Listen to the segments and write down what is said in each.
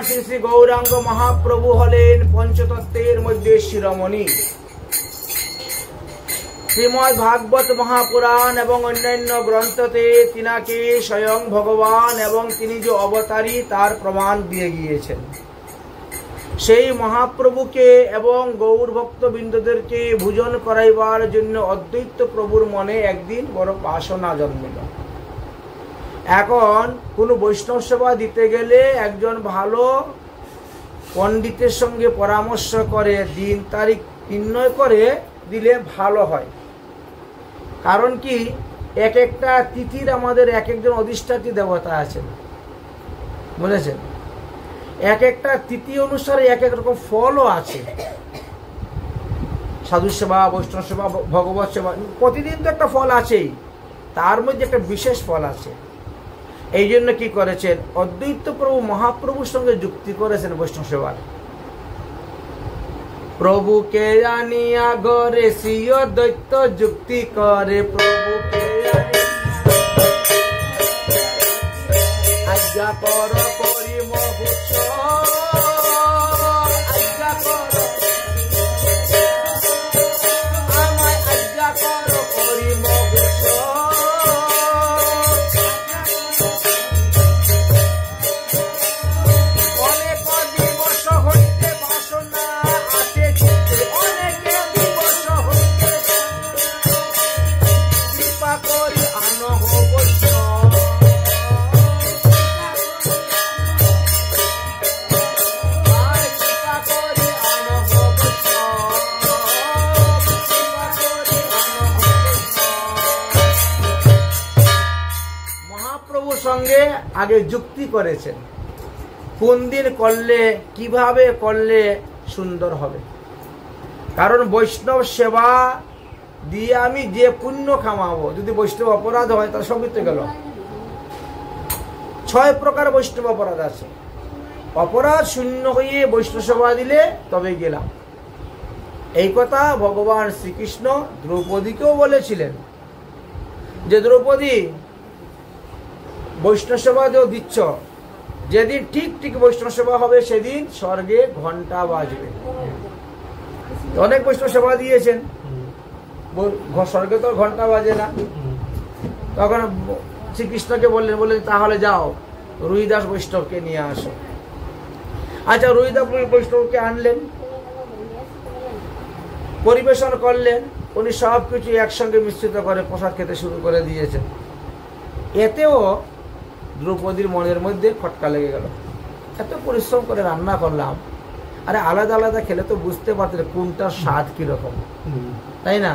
শ্রী শ্রী গৌরাঙ্গ মহাপ্রভু হলেন পঞ্চতত্ত্বের মধ্যে শিরোমণি। শ্রীমদ ভাগবত মহাপুরাণ এবং অন্যান্য গ্রন্থতে তিনাকে স্বয়ং ভগবান এবং তিনি যে অবতারী তার প্রমাণ দিয়ে গিয়েছেন। সেই মহাপ্রভুকে এবং গৌর ভক্তবৃন্দদেরকে ভোজন করাইবার জন্য অদ্বৈত প্রভুর মনে একদিন বড় বাসনা জন্মিল। এখন কোনো বৈষ্ণব সেবা দিতে গেলে একজন ভালো পণ্ডিতের সঙ্গে পরামর্শ করে দিন তারিখ নির্ণয় করে দিলে ভালো হয়। কারণ কি, এক একটা তিথির আমাদের এক একজন অধিষ্ঠাত্রী দেবতা আছেন, বুঝেছেন? এক একটা তিথি অনুসারে এক এক রকম ফলও আছে। সাধু সেবা, বৈষ্ণব সেবা, ভগবত সেবা, প্রতিদিন তো একটা ফল আছেই, তার মধ্যে একটা বিশেষ ফল আছে। এই জন্য কি করেছেন, অদ্বৈত প্রভু মহাপ্রভুর সঙ্গে যুক্তি করেছেন বৈষ্ণব সেবার। প্রভুকে আনিয়া ঘরে সিও দৈত্য যুক্তি করে, প্রভুকে আজ্ঞা কর করি মহোৎসব, আজ্ঞা কর আমায়, আজ্ঞা কর করি মহোৎসব। সঙ্গে আগে যুক্তি করেছেন। কোন দিন করলে, কিভাবে করলে সুন্দর হবে। কারণ বৈষ্ণব সেবা দিয়ে আমি যে পুণ্য কামাবো, যদি বৈষ্ণব অপরাধ হয় তাহলে সবই তো গেল। 6 প্রকার বৈষ্ণব অপরাধ আছে। অপরাধ শূন্য হয়ে বৈষ্ণব সেবা দিলে তবে গেলাম। এই কথা ভগবান শ্রীকৃষ্ণ দ্রৌপদীকেও বলেছিলেন যে দ্রৌপদী, বৈষ্ণব সেবা দিচ্ছ, যেদিন ঠিক ঠিক বৈষ্ণব সেবা হবে সেদিন স্বর্গে ঘন্টা বাজবে। অনেক বৈষ্ণব সেবা দিয়েছেন, স্বর্গে তো ঘন্টা বাজে না। তখন শ্রীকৃষ্ণকে বললেন তাহলে যাও রুইদাস বৈষ্ণবকে নিয়ে আসো। আচ্ছা, রুইদাস বৈষ্ণবকে আনলেন, পরিবেশন করলেন, উনি সব কিছু একসঙ্গে মিশ্রিত করে প্রসাদ খেতে শুরু করে দিয়েছেন। এতেও দ্রৌপদীর মনের মধ্যে খটকা লেগে গেল। এত পরিশ্রম করে রান্না করলাম, আরে আলাদা আলাদা খেলে তো বুঝতে পারতেন কোনটার স্বাদ কিরকম, তাই না?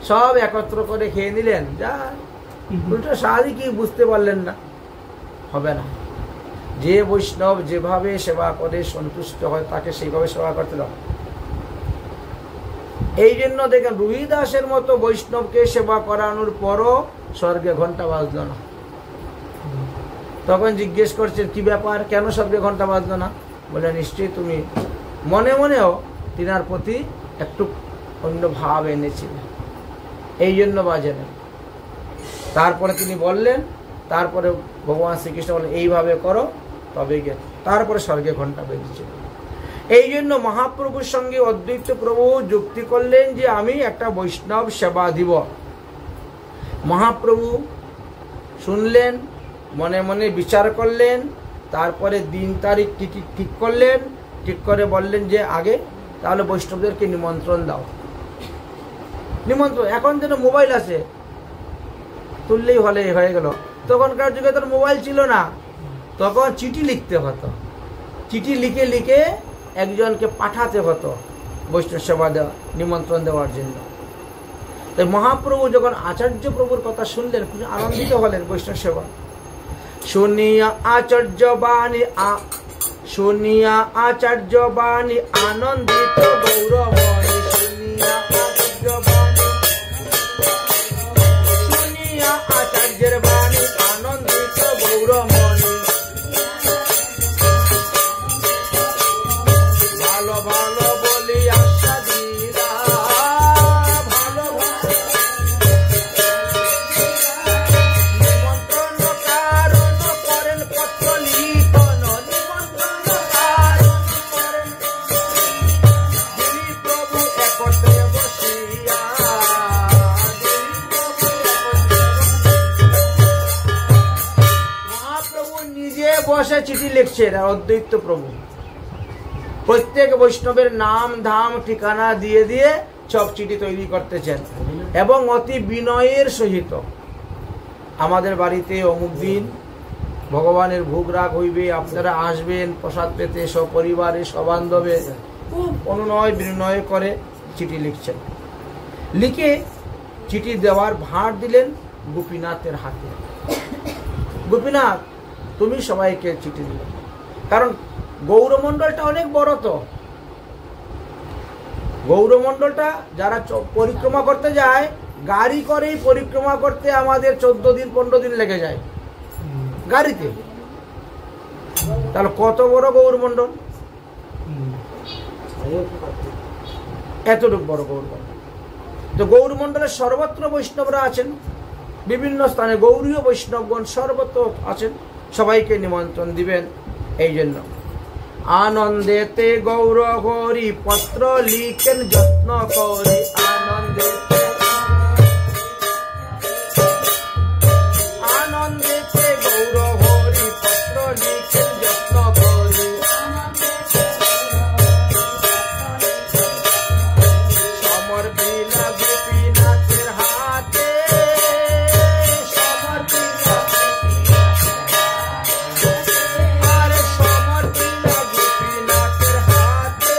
সব একত্র করে খেয়ে নিলেন, যা কোনটার স্বাদই কি বুঝতে পারলেন না। হবে না। যে বৈষ্ণব যেভাবে সেবা করে সন্তুষ্ট হয় তাকে সেইভাবে সেবা করতে দাও। এই জন্য দেখেন রুহিদাসের মতো বৈষ্ণবকে সেবা করানোর পরও স্বর্গে ঘন্টা বাজলো না। তখন জিজ্ঞেস করছেন কি ব্যাপার, কেন স্বর্গে ঘন্টা বাজলো না? বলে নিশ্চয়ই তুমি মনে মনেও তিনার প্রতি একটু অন্য ভাব এনেছিলে, এই জন্য বাজে না। তারপরে তিনি বললেন, তারপরে ভগবান শ্রীকৃষ্ণ বললেন এইভাবে করো তবে গিয়ে তারপরে স্বর্গে ঘন্টা বেজেছিল। এই জন্য মহাপ্রভুর সঙ্গে অদ্বৈত প্রভু যুক্তি করলেন যে আমি একটা বৈষ্ণব সেবা দিব। মহাপ্রভু শুনলেন, মনে মনে বিচার করলেন, তারপরে দিন তারিখ ঠিক করলেন, ঠিক করে বললেন যে আগে তাহলে বৈষ্ণবদেরকে নিমন্ত্রণ দাও। নিমন্ত্রণ এখন যেন মোবাইল আছে, তুললেই হয়ে গেল। তখনকার যুগে তোর মোবাইল ছিল না, তখন চিঠি লিখতে হতো, চিঠি লিখে লিখে একজনকে পাঠাতে হতো বৈষ্ণব সেবা দেওয়া, নিমন্ত্রণ দেওয়ার জন্য। তাই মহাপ্রভু যখন আচার্য প্রভুর কথা শুনলেন খুব আনন্দিত হলেন বৈষ্ণব সেবা শুনিয়া। আচার্য বাণী শুনিয়া আচার্য বাণী আনন্দিত গৌরমণি। শুনিয়া আচার্য বাণী, শুনিয়া আচার্যের বাণী আনন্দিত গৌরমণি। ভালো ভালো বলি আশা দিরা, ভালো নিমন্ত্রণ কারণ করেন পত্র লিখন, নিমন্ত্রণ কারণ করেন দেবী প্রভু একত্রে বসিয়া, মহাপ্রভু নিজে বসে চিঠি লিখছেন। আর অদ্বৈত প্রভু প্রত্যেক বৈষ্ণবের নাম ধাম ঠিকানা দিয়ে দিয়ে সব চিঠি তৈরি করতেছেন এবং অতি বিনয়ের সহিত আমাদের বাড়িতে অমুক দিন ভগবানের ভোগ রাগ হইবে, আপনারা আসবেন প্রসাদ পেতে, সপরিবারে সবান্ধবে, খুব অনুনয় বিনয় করে চিঠি লিখছেন। লিখে চিঠি দেওয়ার ভার দিলেন গোপীনাথের হাতে। গোপীনাথ তুমি সবাইকে চিঠি দিলে, কারণ গৌরমণ্ডলটা অনেক বড়। তো গৌরমণ্ডলটা যারা পরিক্রমা করতে যায়, গাড়ি করেই পরিক্রমা করতে আমাদের 14 দিন 15 দিন লেগে যায় গাড়িতে। তাহলে কত বড় গৌরমণ্ডল, এতটুকু বড় গৌরমণ্ডল। তো গৌরমণ্ডলের সর্বত্র বৈষ্ণবরা আছেন, বিভিন্ন স্থানে গৌরীয় বৈষ্ণবগণ সর্বত্র আছেন, সবাইকে নিমন্ত্রণ দিবেন। এই জন্য আনন্দেতে গৌর হরি পত্র লিখেন যত্ন করি, আনন্দেতে আনন্দেতে গৌর হরি পত্র লিখেন যত্ন করি। সমর্পিলা গোপীনাথের হাতে, সমর্পিলা আরে সমর্পিলা গোপীনাথের হাতে।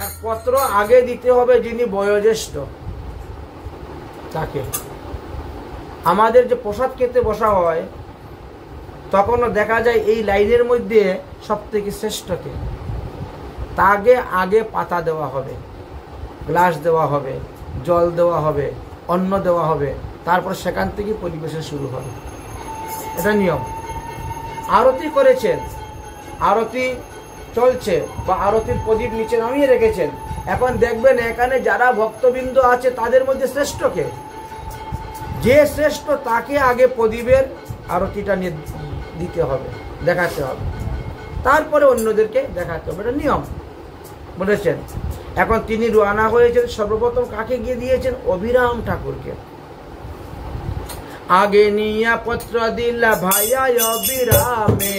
আর পত্র আগে দিতে হবে যিনি বয়োজ্যেষ্ঠ তাকে। আমাদের যে প্রসাদ খেতে বসা হয় তখনও দেখা যায় এই লাইনের মধ্যে সব থেকে শ্রেষ্ঠকে তাকে আগে পাতা দেওয়া হবে, গ্লাস দেওয়া হবে, জল দেওয়া হবে, অন্ন দেওয়া হবে, তারপর সেখান থেকে পরিবেশন শুরু হবে। এটা নিয়ম। আরতি করেছেন, আরতি চলছে বা আরতির প্রদীপ নিচে নামিয়ে রেখেছেন, এখন দেখবেন এখানে যারা ভক্তবৃন্দ আছে তাদের মধ্যে শ্রেষ্ঠকে, যে শ্রেষ্ঠ তাকে আগে প্রদীপের আরতিটা নিয়ে দিতে হবে, দেখাতে হবে, তারপরে অন্যদেরকে দেখাতে হবে। এটা নিয়ম বলেছেন। এখন তিনি রওনা হয়েছেন, সর্বপ্রথম কাকে গিয়ে দিয়েছেন? অভিরাম ঠাকুরকে। আগে নিয়া পত্র দিলা ভাইয়া অবিরামে,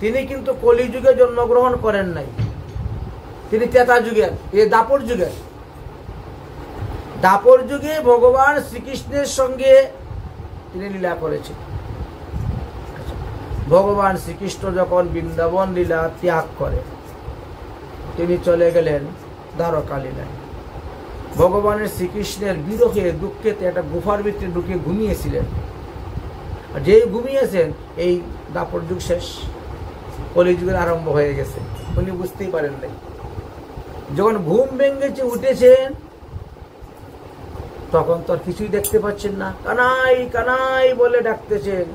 তিনি কিন্তু কলিযুগে জন্মগ্রহণ করেন নাই, তিনি ত্রেতা যুগের, দাপর যুগের। দাপর যুগে ভগবান শ্রীকৃষ্ণের সঙ্গে তিনি লীলা করেছেন। ভগবান শ্রীকৃষ্ণ যখন বৃন্দাবন লীলা ত্যাগ করে তিনি চলে গেলেন দ্বারকা লীলায়। ভগবানের শ্রীকৃষ্ণের বিরহে দুঃখেতে একটা গুফার ভিতরে ঢুকে ঘুমিয়েছিলেন। যেই ঘুমিয়েছেন এই দাপর যুগ শেষ, কলিযুগের আরম্ভ হয়ে গেছে, উনি বুঝতেই পারেন নাই। যখন ঘুম ভেঙেছে উঠেছেন তখন তো আর কিছুই দেখতে পাচ্ছেন না, কানাই কানাই বলে ডাকতেছেন।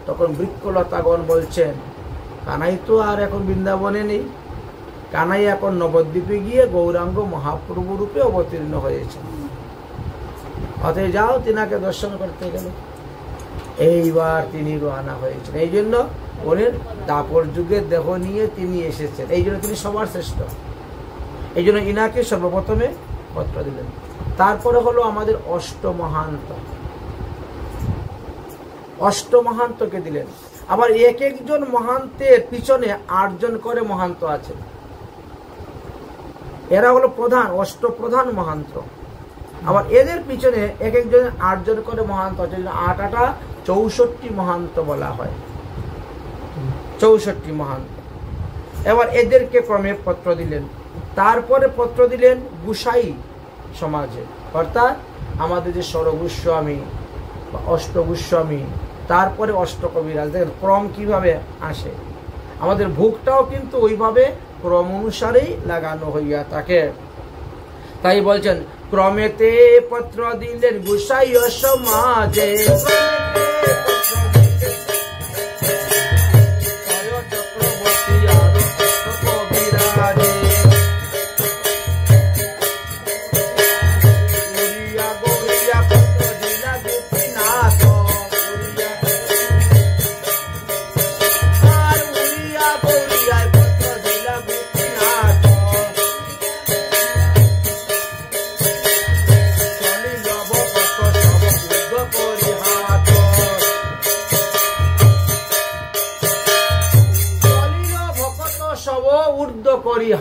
তখন বৃক্ষলতাগণ বলছেন কানাই তো আর এখন বৃন্দাবনে নেই, কানাই এখন নবদ্বীপে গিয়ে গৌরাঙ্গ মহাপ্রভু রূপে অবতীর্ণ হয়েছে, অতএব যাও তিনাকে দর্শন করতে গেলে। এইবার তিনি রওনা হয়েছেন। এই জন্য ওনের দাপর যুগের দেহ নিয়ে তিনি এসেছেন, এই জন্য তিনি সবার শ্রেষ্ঠ। এই জন্য ইনাকে সর্বপ্রথমে পত্র দিলেন। তারপরে হলো আমাদের অষ্টমহান্ত, অষ্টমহান্তকে দিলেন। আবার এক একজন মহান্তের পিছনে 8 জন করে মহান্ত আছে, এরা হলো প্রধান, অষ্টপ্রধান মহান্ত। আবার এদের পিছনে এক একজনের 8 জন করে মহান্ত আছে, 8 8 64 মহান্ত বলা হয়, 64 মহান্ত। এবার এদেরকে ক্রমে পত্র দিলেন। তারপরে পত্র দিলেন গুসাই সমাজে, অর্থাৎ আমাদের যে ষড়গোস্বামী বা অষ্টগোস্বামী, তারপরে অষ্টকবিরাজ। দেখেন ক্রম কিভাবে আসে, আমাদের ভোগটাও কিন্তু ওইভাবে ক্রম অনুসারেই লাগানো হইয়া থাকে। তাই বলছেন ক্রমেতে পত্র দিলেন গুসাই সমাজে,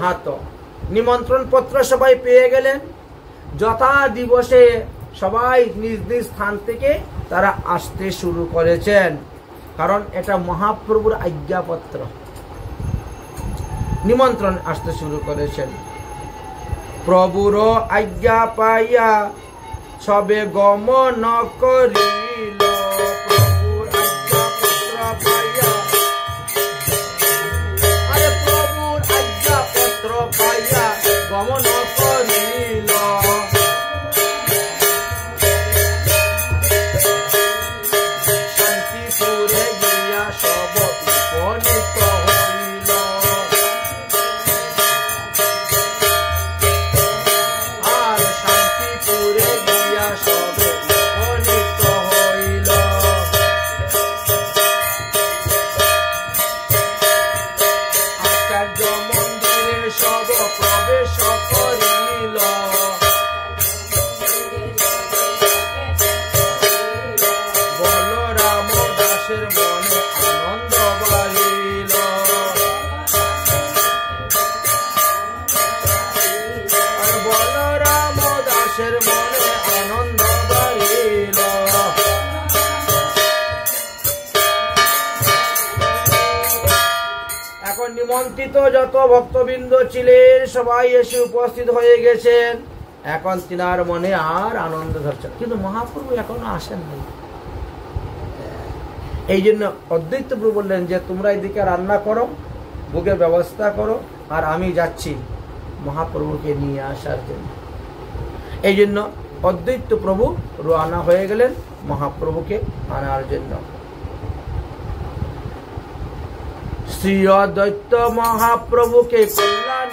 হাত। নিমন্ত্রণ পত্র সবাই পেয়ে গেলেন। যথা দিবসে সবাই নিজ নিজ স্থান থেকে তারা আসতে শুরু করেছেন, কারণ এটা মহাপ্রভুর আজ্ঞাপত্র। নিমন্ত্রণ আসতে শুরু করেছেন। প্রভুর আজ্ঞা পাইয়া সবে গমন করিল, প্রভুর আজ্ঞাপত্র পাইয়া, আরে প্রভুর আজ্ঞাপত্র পাইয়া গমন করিল। শান্তিপুরে গিয়া সব উপনীত হইল, আর শান্তিপুরে গিয়া সব উপনীত হইল। আচার্য মন্দিরে সব প্রবেশ নিমন্ত্রিত যত ভক্তবৃন্দ ছিলেন সবাই এসে উপস্থিত হয়ে গেছেন। এখন তিনার মনে আর আনন্দ ধরছে, কিন্তু মহাপ্রভু এখনো আসেননি। এই জন্য অদ্বৈত প্রভু বললেন যে তোমরা এদিকে রান্না করো, ভোগের ব্যবস্থা করো, আর আমি যাচ্ছি মহাপ্রভুকে নিয়ে আসার জন্য। এই জন্য অদ্বৈত প্রভু রওনা হয়ে গেলেন মহাপ্রভুকে আনার জন্য। শ্রী অদ্বৈত মহাপ্রভুকে কল্যাণ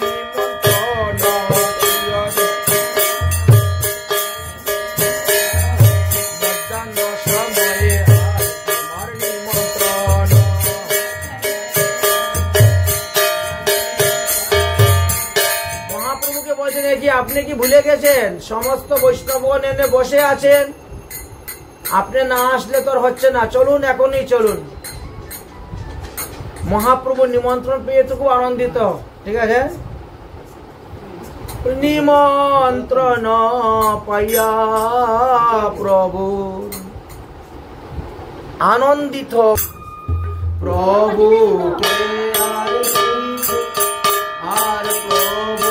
আপনি কি ভুলে গেছেন? সমস্ত বৈষ্ণবগণ এনে বসে আছেন, আপনি না আসলে তো হচ্ছে না, চলুন এখনই চলুন। মহাপ্রভু নিমন্ত্রণ পেয়ে তো খুব আনন্দিত, ঠিক আছে। নিমন্ত্রণ পাইয়া প্রভু আনন্দিত, প্রভু আর প্রভু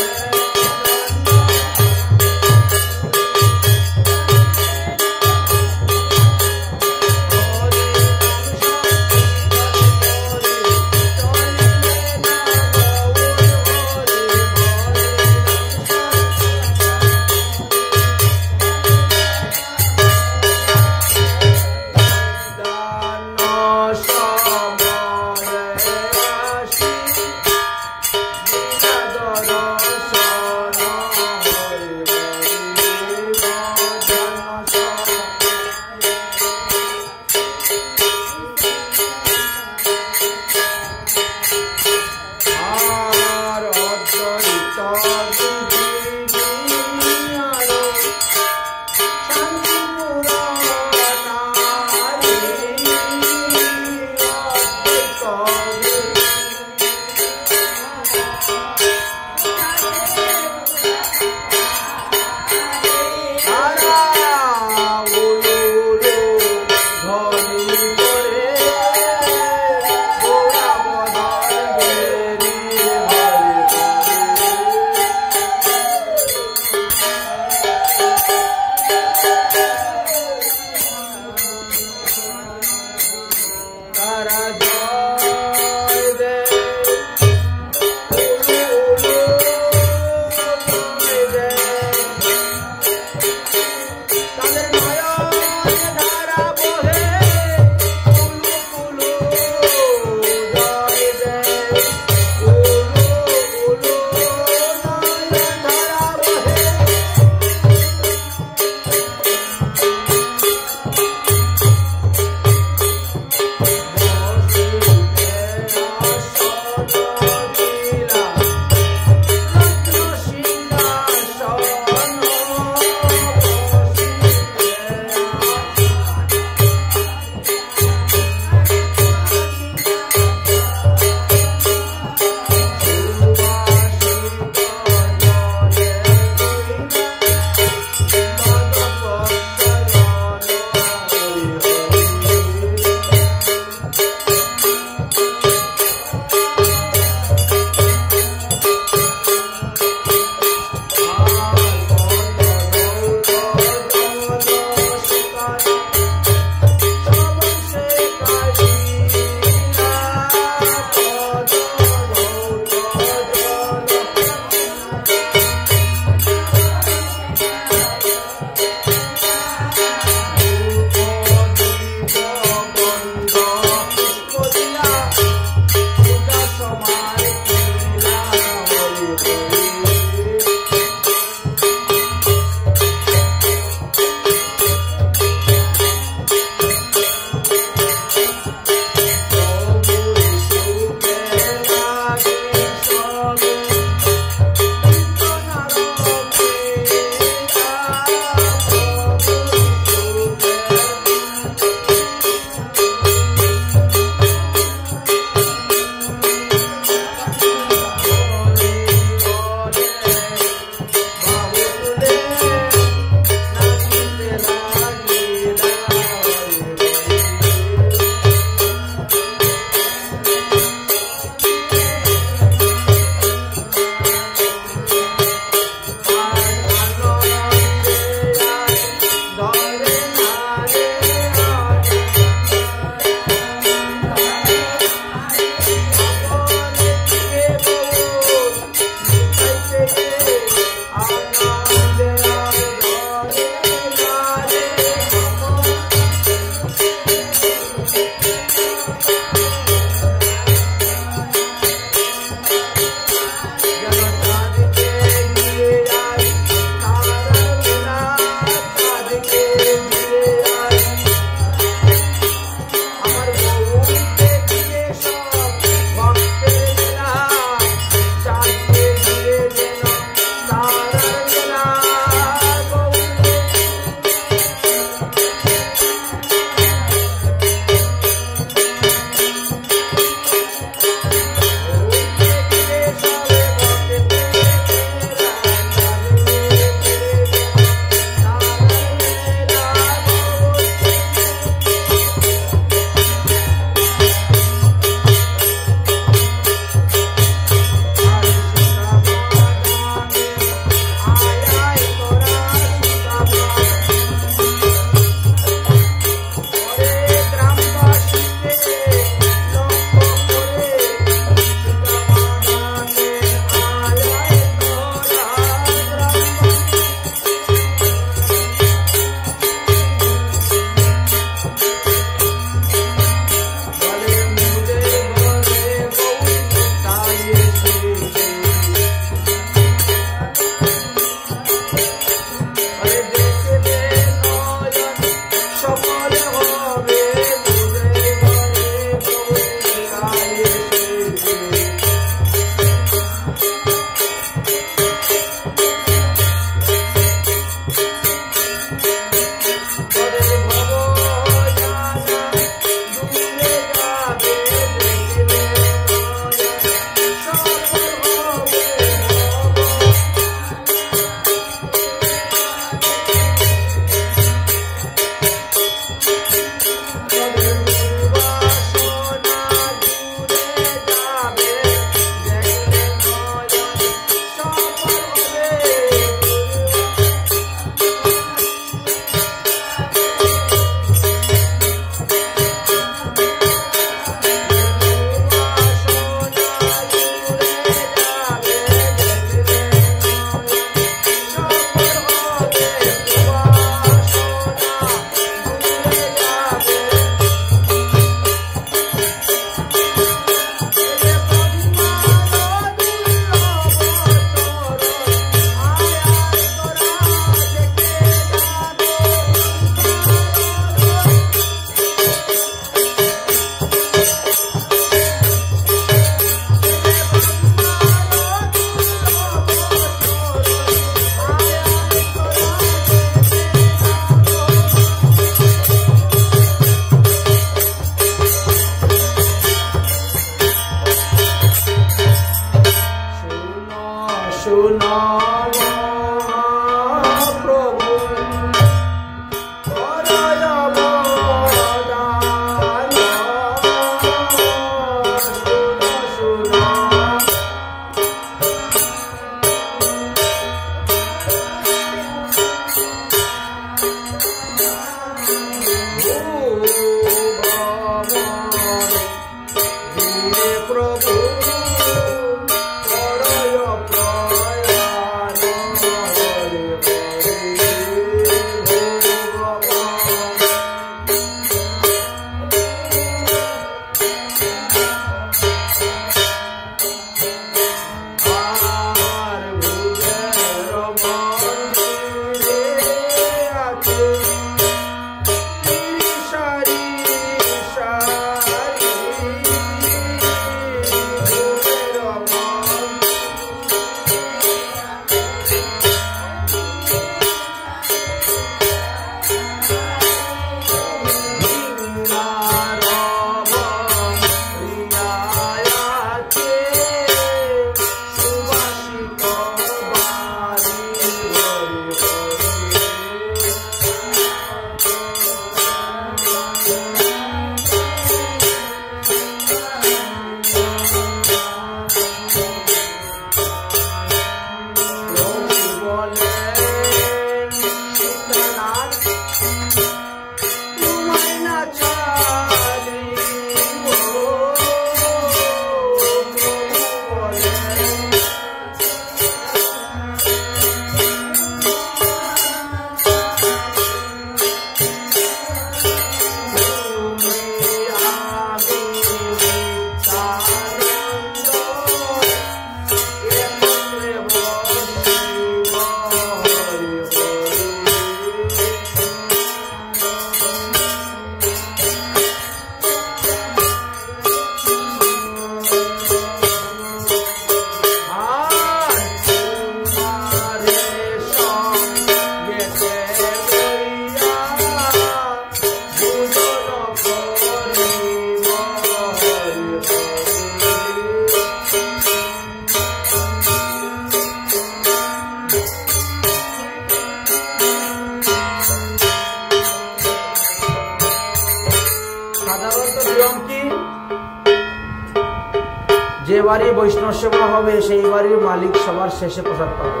বাড়ি বৈষ্ণব সেবা হবে সেই বাড়ির মালিক সবার শেষে প্রসাদ পাবে,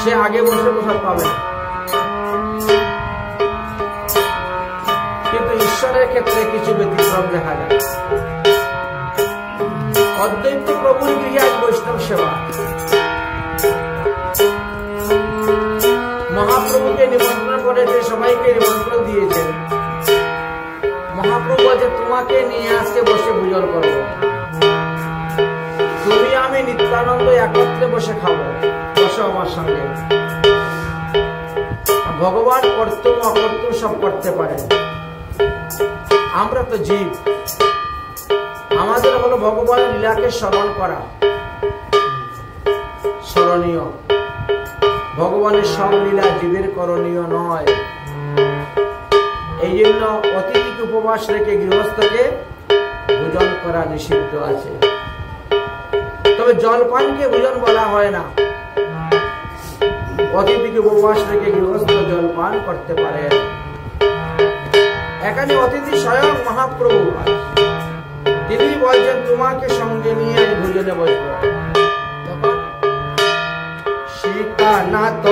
সে আগে বসে প্রসাদ পাবে না। কিন্তু ঈশ্বরের ক্ষেত্রে কিছু ব্যতিক্রম দেখা যায়। অদ্বৈত প্রভুর গৃহে আজ বৈষ্ণব সেবা, মহাপ্রভুকে নিমন্ত্রণ করে যে সবাইকে নিমন্ত্রণ দিয়েছেন, মহাপ্রভু বলছে তোমাকে নিয়ে আজকে বসে ভোজন করবো, তুমি আমি নিত্যানন্দ একত্রে বসে খাবো, বসো আমার সঙ্গে। ভগবান কর্তুম অকর্তুম সব করতে পারে, আমরা তো জীব, আমাদের হলো ভগবানের লীলাকে স্মরণ করা, স্মরণীয়। ভগবানের সব লীলা জীবের করণীয় নয়। এই জন্য অতিথিকে উপবাস রেখে গৃহস্থকে ভোজন করা নিষিদ্ধ আছে। তবে জলপানকে ভোজন বলা হয় না, অতিথিকে উপবাস রেখে গৃহস্থ জলপান করতে পারে। এখানে অতিথি স্বয়ং মহাপ্রভু, তিনি বলছেন তোমাকে সঙ্গে নিয়ে ভোজনে বসবো। তখন সীতানাথ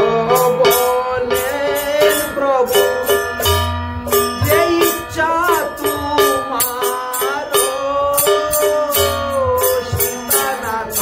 বলেন প্রভু যে ইচ্ছা তোমার, সীতানাথ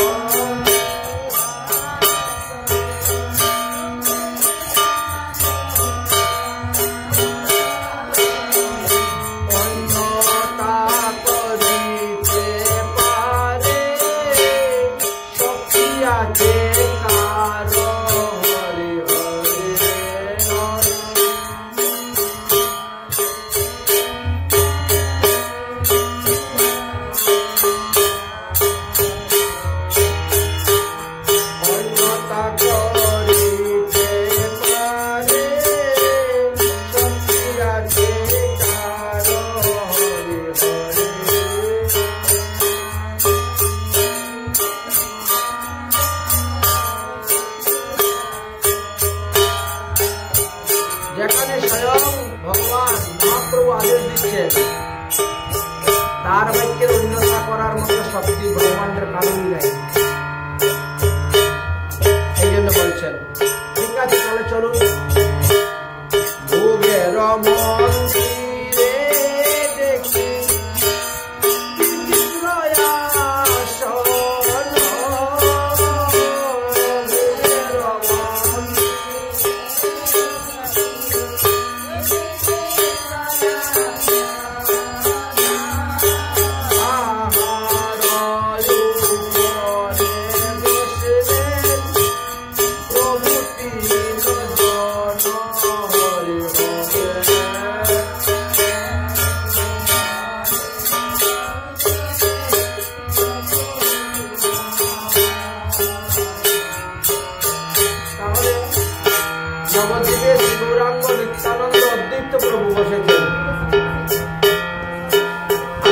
যেখানে স্বয়ং ভগবান মহাপ্রভু আদেশ দিচ্ছেন, তার বাক্যের অন্যতা করার মতো শক্তি ব্রহ্মাণ্ডের কারণই নাই। এই জন্য বলছেন ঠিক আছে তাহলে চলুন। ভোগের মন্দিরে দেখি নবদ্বীপে গৌরাঙ্গ নিত্যানন্দ অদ্বৈত প্রভু বসেছেন,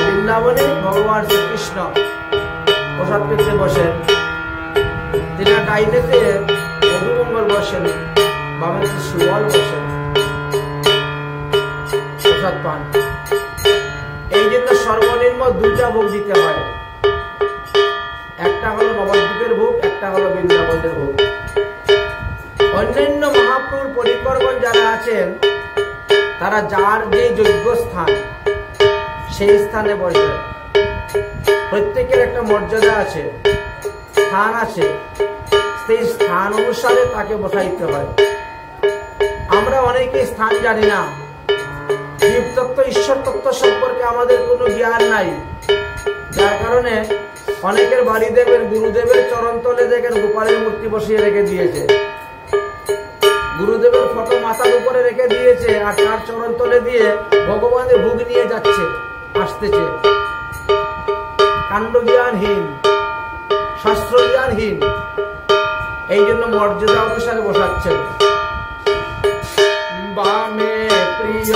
বৃন্দাবনে ভগবান শ্রীকৃষ্ণ প্রসাদ পেতে বসেন, তিনি ডাইনেতে মধুমঙ্গল বসেন, বামে সুবল বসেন, প্রসাদ পান। এই জন্য সর্বনিম্ন দুইটা ভোগ দিতে হয়, একটা হলো নবদ্বীপের ভোগ, একটা হলো বৃন্দাবনের ভোগ। অন্যান্য মহাপ্রভুর পরিকরগণ যারা আছেন, তারা যার যে যোগ্য স্থান সেই স্থানে বসবেন। প্রত্যেকের একটা মর্যাদা আছে, স্থান আছে, সেই স্থান অনুসারে তাকে বসাইতে হয়। আমরা অনেকে স্থান জানি না, জীবতত্ত্ব ঈশ্বর তত্ত্ব সম্পর্কে আমাদের কোনো জ্ঞান নাই, যার কারণে অনেকের বাড়ি দেবেন গুরুদেবের চরণতলে দেখেন গোপালের মূর্তি বসিয়ে রেখে দিয়েছে, গুরুদেবের ফটো মাথার উপরে রেখে দিয়েছে, আর তার চরণতলে দিয়ে ভগবানের ভোগ নিয়ে যাচ্ছে আসতেছে। কাণ্ড জ্ঞানহীন, শাস্ত্র জ্ঞানহীন। এই জন্য মর্যাদা অনুসারে বসাচ্ছেন। বামে প্রিয়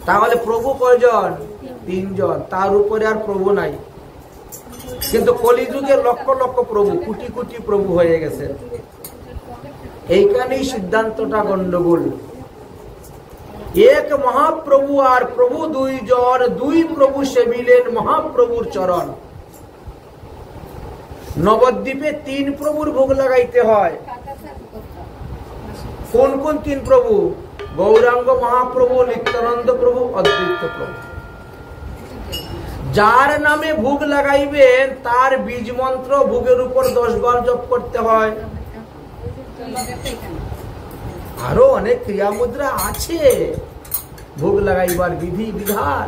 তাহলে প্রভু কয়জন? তিনজন, তার উপরে আর প্রভু নাই। কিন্তু কলিযুগে লক্ষ লক্ষ প্রভু, কোটি কোটি প্রভু হয়ে গেছে। এইখানেই সিদ্ধান্তটা গন্ডগোল। এক মহাপ্রভু আর প্রভু দুইজন, দুই প্রভু সেবিলেন মহাপ্রভুর চরণ। নবদ্বীপে তিন প্রভুর ভোগ লাগাইতে হয়। কোন কোন তিন প্রভু? গৌরাঙ্গ মহাপ্রভু, নিত্যানন্দ প্রভু, অদ্বৈত প্রভু। যার নামে ভোগ লাগাইবেন তার বীজ মন্ত্র ভোগের উপর 10 বার জপ করতে হয়। আরো অনেক ক্রিয়া মুদ্রা আছে ভোগ লাগাইবার বিধি বিধান।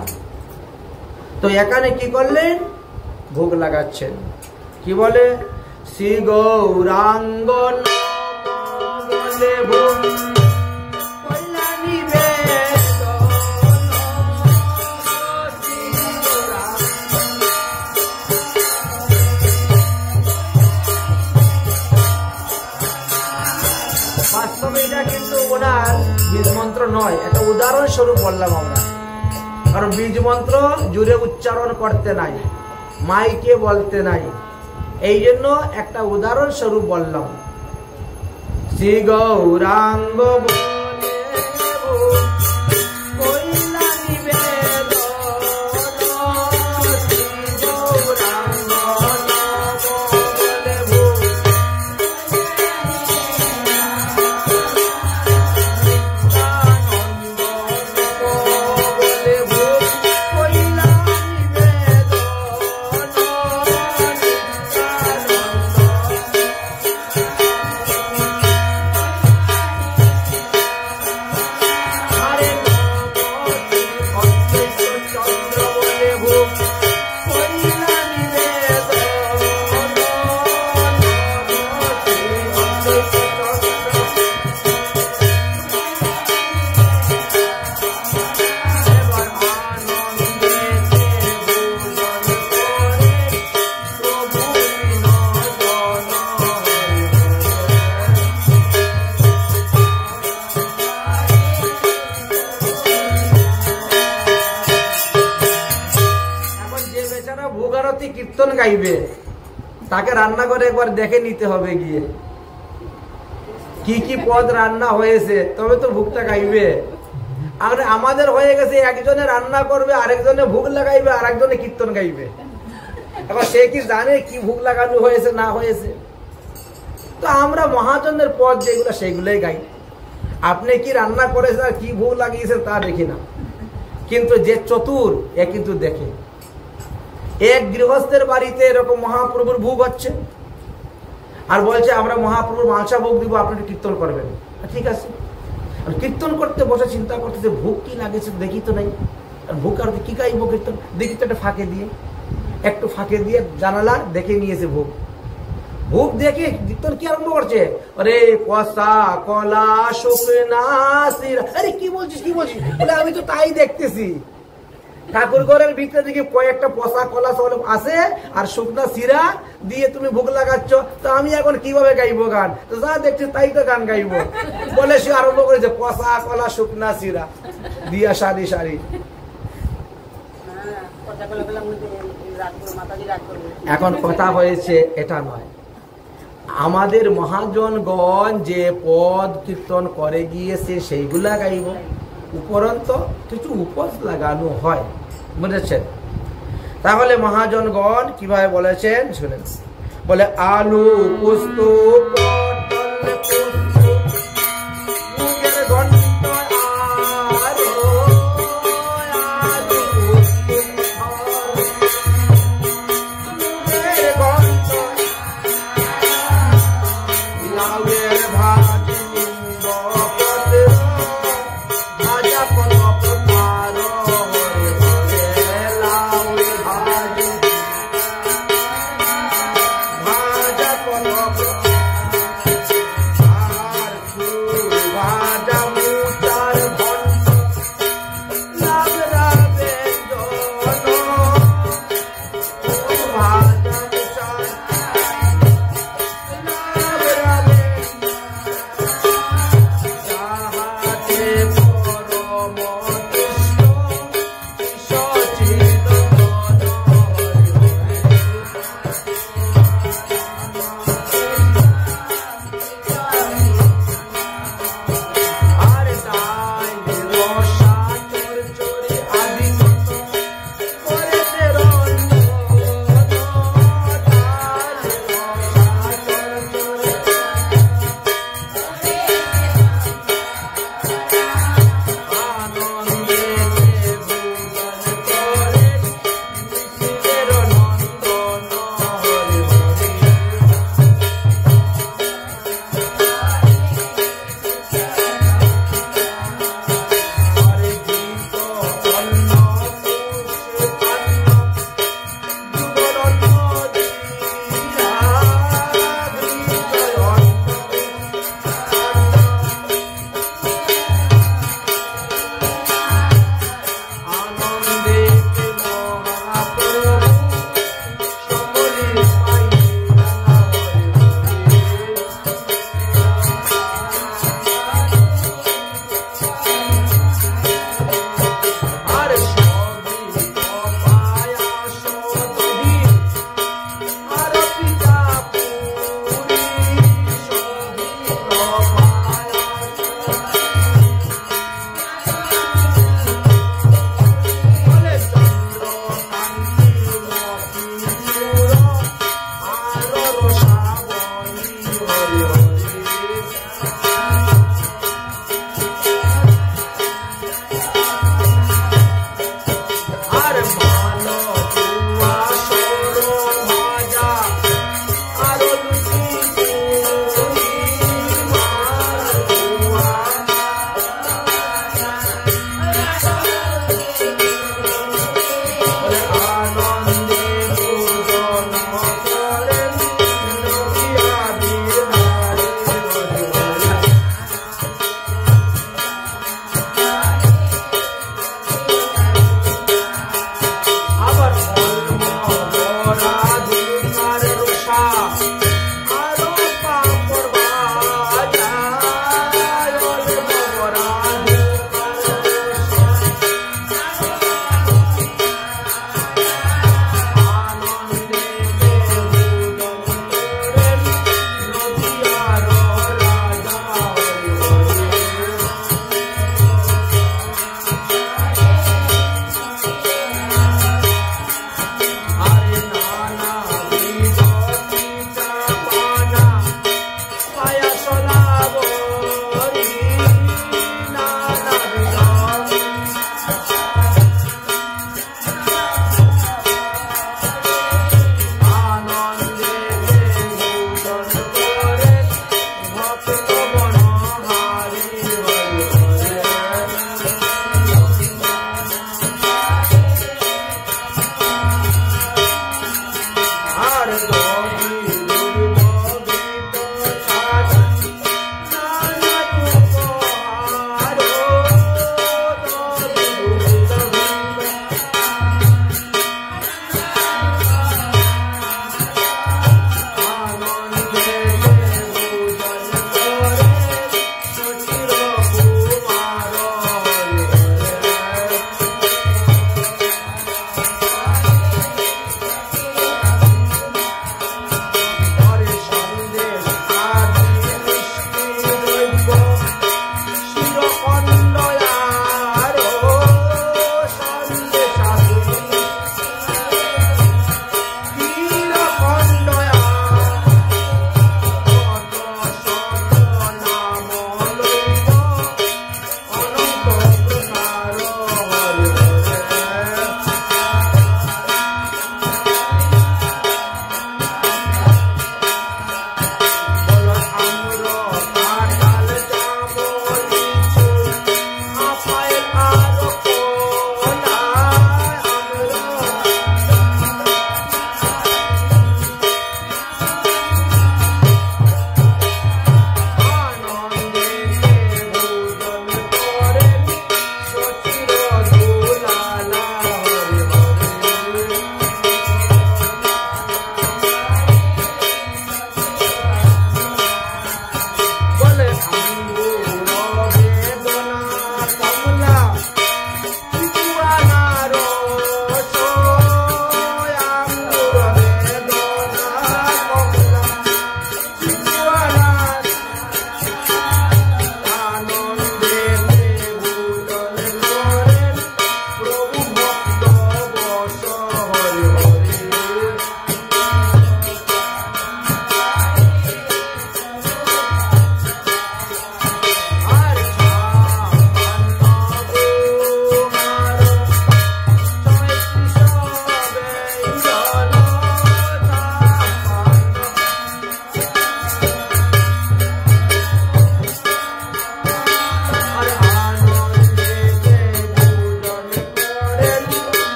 তো এখানে কি করলেন? ভোগ লাগাচ্ছেন। কি বলে? শ্রী গৌরাঙ্গ বলে ভোগ বীজ মন্ত্র নয়, একটা উদাহরণ স্বরূপ বললাম আমরা। কারণ বীজ মন্ত্র জুড়ে উচ্চারণ করতে নাই, মাইকে বলতে নাই, এই জন্য একটা উদাহরণ স্বরূপ বললাম। শ্রী গৌরাঙ্গ কীর্তন গাইবে তাকে রান্না করে একবার দেখে নিতে হবে গিয়ে কি কি পদ রান্না হয়েছে, তবে তো ভোগটা গাইবে। আর আমাদের হয়ে গেছে একজনে রান্না করবে, আরেকজনে ভোগ লাগাইবে, আর একজনে কীর্তন গাইবে। এখন সে কি জানে কি ভোগ লাগানো হয়েছে না হয়েছে? তো আমরা মহাজনের পদ যেগুলো সেগুলোই গাই। আপনি কি রান্না করেছেন আর কি ভোগ লাগিয়েছেন তা দেখি না, কিন্তু যে চতুর এ কিন্তু দেখে। এক গৃহস্থের বাড়িতে এরকম মহাপ্রভুর ভোগ হচ্ছে, আর বলছে আমরা মহাপ্রভুর মাংসা ভোগ দিব, আপনি কীর্তন করবেন। ঠিক আছে, কীর্তন করতে বসে চিন্তা করতেছে ভোগ কি লাগেছে দেখি তো নাই, আর ভোগ আর কি গাইব কীর্তন, দেখি তো একটু ফাঁকে দিয়ে জানালা দেখে নিয়েছে ভোগ। ভোগ দেখে কীর্তন কি আরম্ভ করছে, আরে কষা কলা শুকনা শিরা। আরে কি বলছিস বলে আমি তো তাই দেখতেছি। ঠাকুর ঘরের ভিতরে দেখি কয়েকটা পচা কলা সব আছে আর শুকনা শিরা দিয়ে তুমি ভোগ লাগাচ্ছ, তো আমি এখন কিভাবে গাইবো গান? তো যা দেখছি তাই তো গান গাইবো বলে সে আরম্ভ করেছে পচা কলা শুকনা শিরা দিয়া সারি সারি। এখন কথা হয়েছে এটা নয়, আমাদের মহাজনগণ যে পদ কীর্তন করে গিয়েছে সেইগুলা গাইব, উপরন্ত কিছু উপস লাগানো হয়, বুঝেছেন? তাহলে মহাজনগণ কিভাবে বলেছেন শুনেন। বলে আলু পোস্ত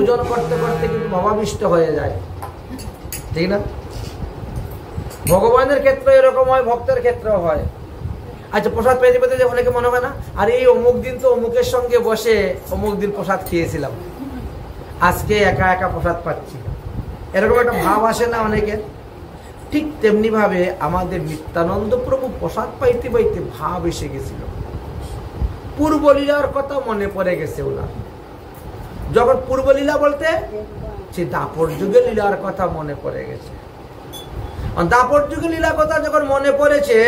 ভোজন করতে করতে কিন্তু ভাবাবিষ্ট হয়ে যায়, ঠিক না? ভগবানের ক্ষেত্রে এরকম হয়, ভক্তের ক্ষেত্রেও হয়। আচ্ছা, প্রসাদ পেতে পেতে যে অনেকে মনে হয় না, আর এই অমুক দিন তো অমুকের সঙ্গে বসে অমুক দিন প্রসাদ খেয়েছিলাম, আজকে একা একা প্রসাদ পাচ্ছি, এরকম একটা ভাব আসে না অনেকের? ঠিক তেমনি ভাবে আমাদের নিত্যানন্দ প্রভু প্রসাদ পাইতে পাইতে ভাব এসে গেছিল, পূর্বলীলার কথা মনে পড়ে গেছে ওনার। যখন পূর্বলীলা বলতে সে দাপর যুগের লীলার কথা মনে পড়ে গেছে। দাপর যুগের লীলার কথা যখন মনে পড়েছে,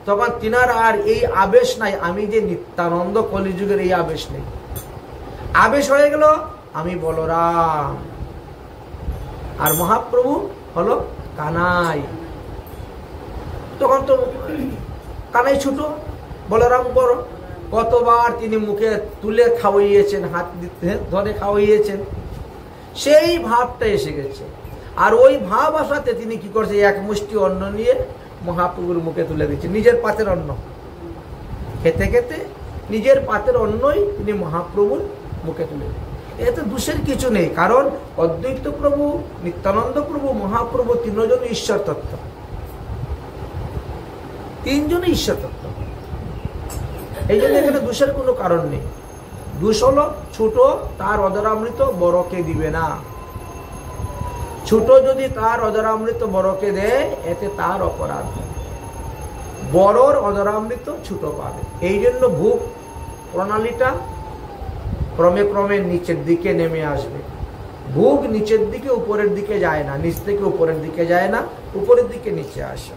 তখন তিনার আর এই আবেশ নাই, আমি যে নিত্যানন্দ কলিযুগের, এই আবেশ নেই। আবেশ হয়ে গেল আমি বলরাম, আর মহাপ্রভু হলো কানাই। তখন তো কানাই ছোট, বলরাম বড়। কতবার তিনি মুখে তুলে খাওয়াইয়েছেন, হাত ধরে খাওয়াইয়েছেন, সেই ভাবটা এসে গেছে। আর ওই ভাব আসাতে তিনি কি করছে, এক মুষ্টি অন্ন নিয়ে মহাপ্রভুর মুখে তুলে দিচ্ছে, নিজের পাতের অন্ন খেতে খেতে নিজের পাতের অন্নই তিনি মহাপ্রভুর মুখে তুলে দিচ্ছেন। এতে দোষের কিছু নেই, কারণ অদ্বৈত প্রভু, নিত্যানন্দ প্রভু, মহাপ্রভু তিনজন ঈশ্বর তত্ত্ব, তিনজনই ঈশ্বর তত্ত্ব। এই জন্য এখানে দোষের কোনো কারণ নেই। দোষ হলো ছোট তার অদরামৃত বড়কে দিবে না। ছোট যদি তার অদরামৃত বড়কে দেয়, এতে তার অপরাধ। বড়র অদরামৃত ছোট পাবে। এই জন্য ভোগ প্রণালীটা ক্রমে ক্রমে নিচের দিকে নেমে আসবে। ভোগ নিচের দিকে উপরের দিকে যায় না, নিচ থেকে উপরের দিকে যায় না, উপরের দিকে নিচে আসে।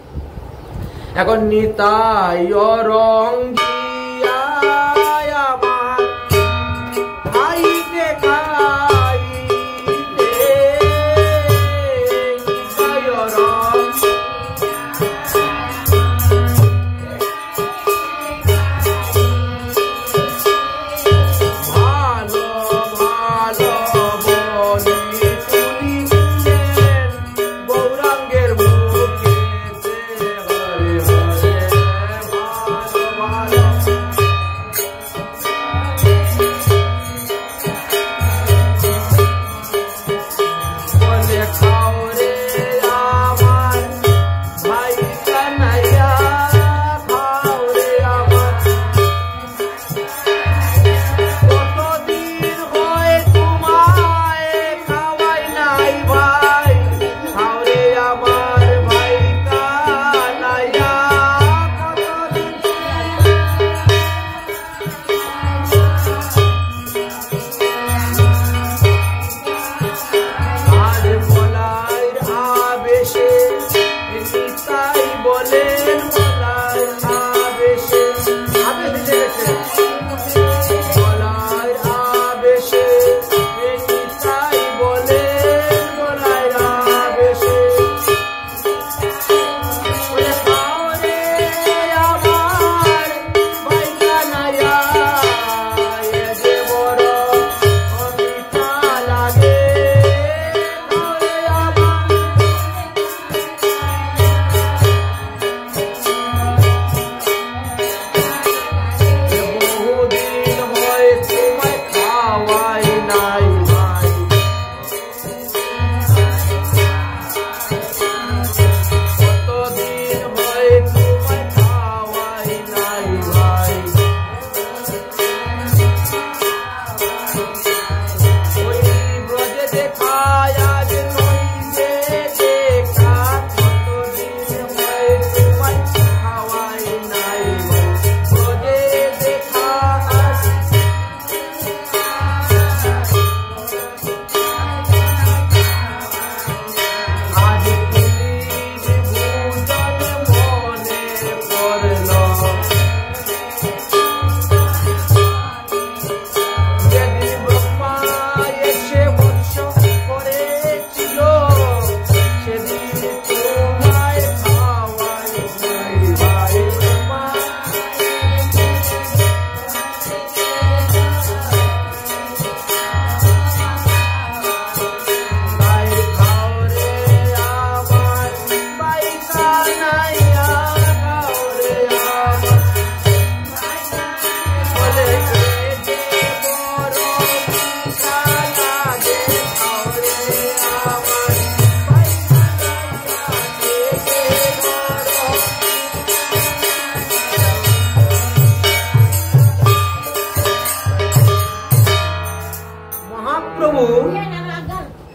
এখন নিতাই রঙ্গিয়া আমার খাইতে খাইতে নিতাই ভালো ভালো বলি তুলিলেন গৌরাঙ্গের মুখে হরে হরে ভালো ভালো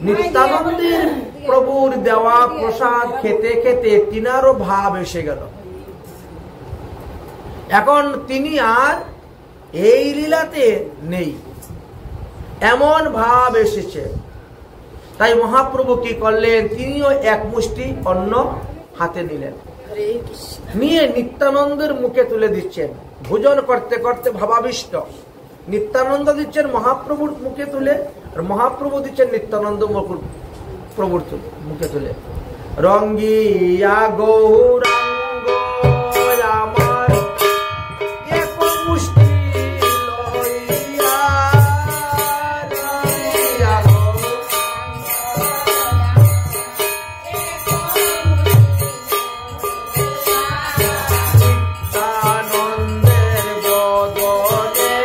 নিত্যানন্দের প্রভুর দেওয়া প্রসাদ খেতে খেতে তিনারও ভাব এসে গেল। এখন তিনি আর এই লীলাতে নেই, এমন ভাব এসেছে। তাই মহাপ্রভু কি করলেন, তিনিও এক মুষ্টি অন্ন হাতে নিলেন, নিয়ে নিত্যানন্দের মুখে তুলে দিচ্ছেন। ভোজন করতে করতে ভাবাবিষ্ট নিত্যানন্দ দিচ্ছেন মহাপ্রভুর মুখে তুলে, আর মহাপ্রভু দিচ্ছেন নিত্যানন্দ প্রভুর মুখে তুলে। রঙ্গিয়া গৌরাঙ্গ আমার এক মুষ্টি লইয়া, রঙ্গিয়া নিত্যানন্দের বদনে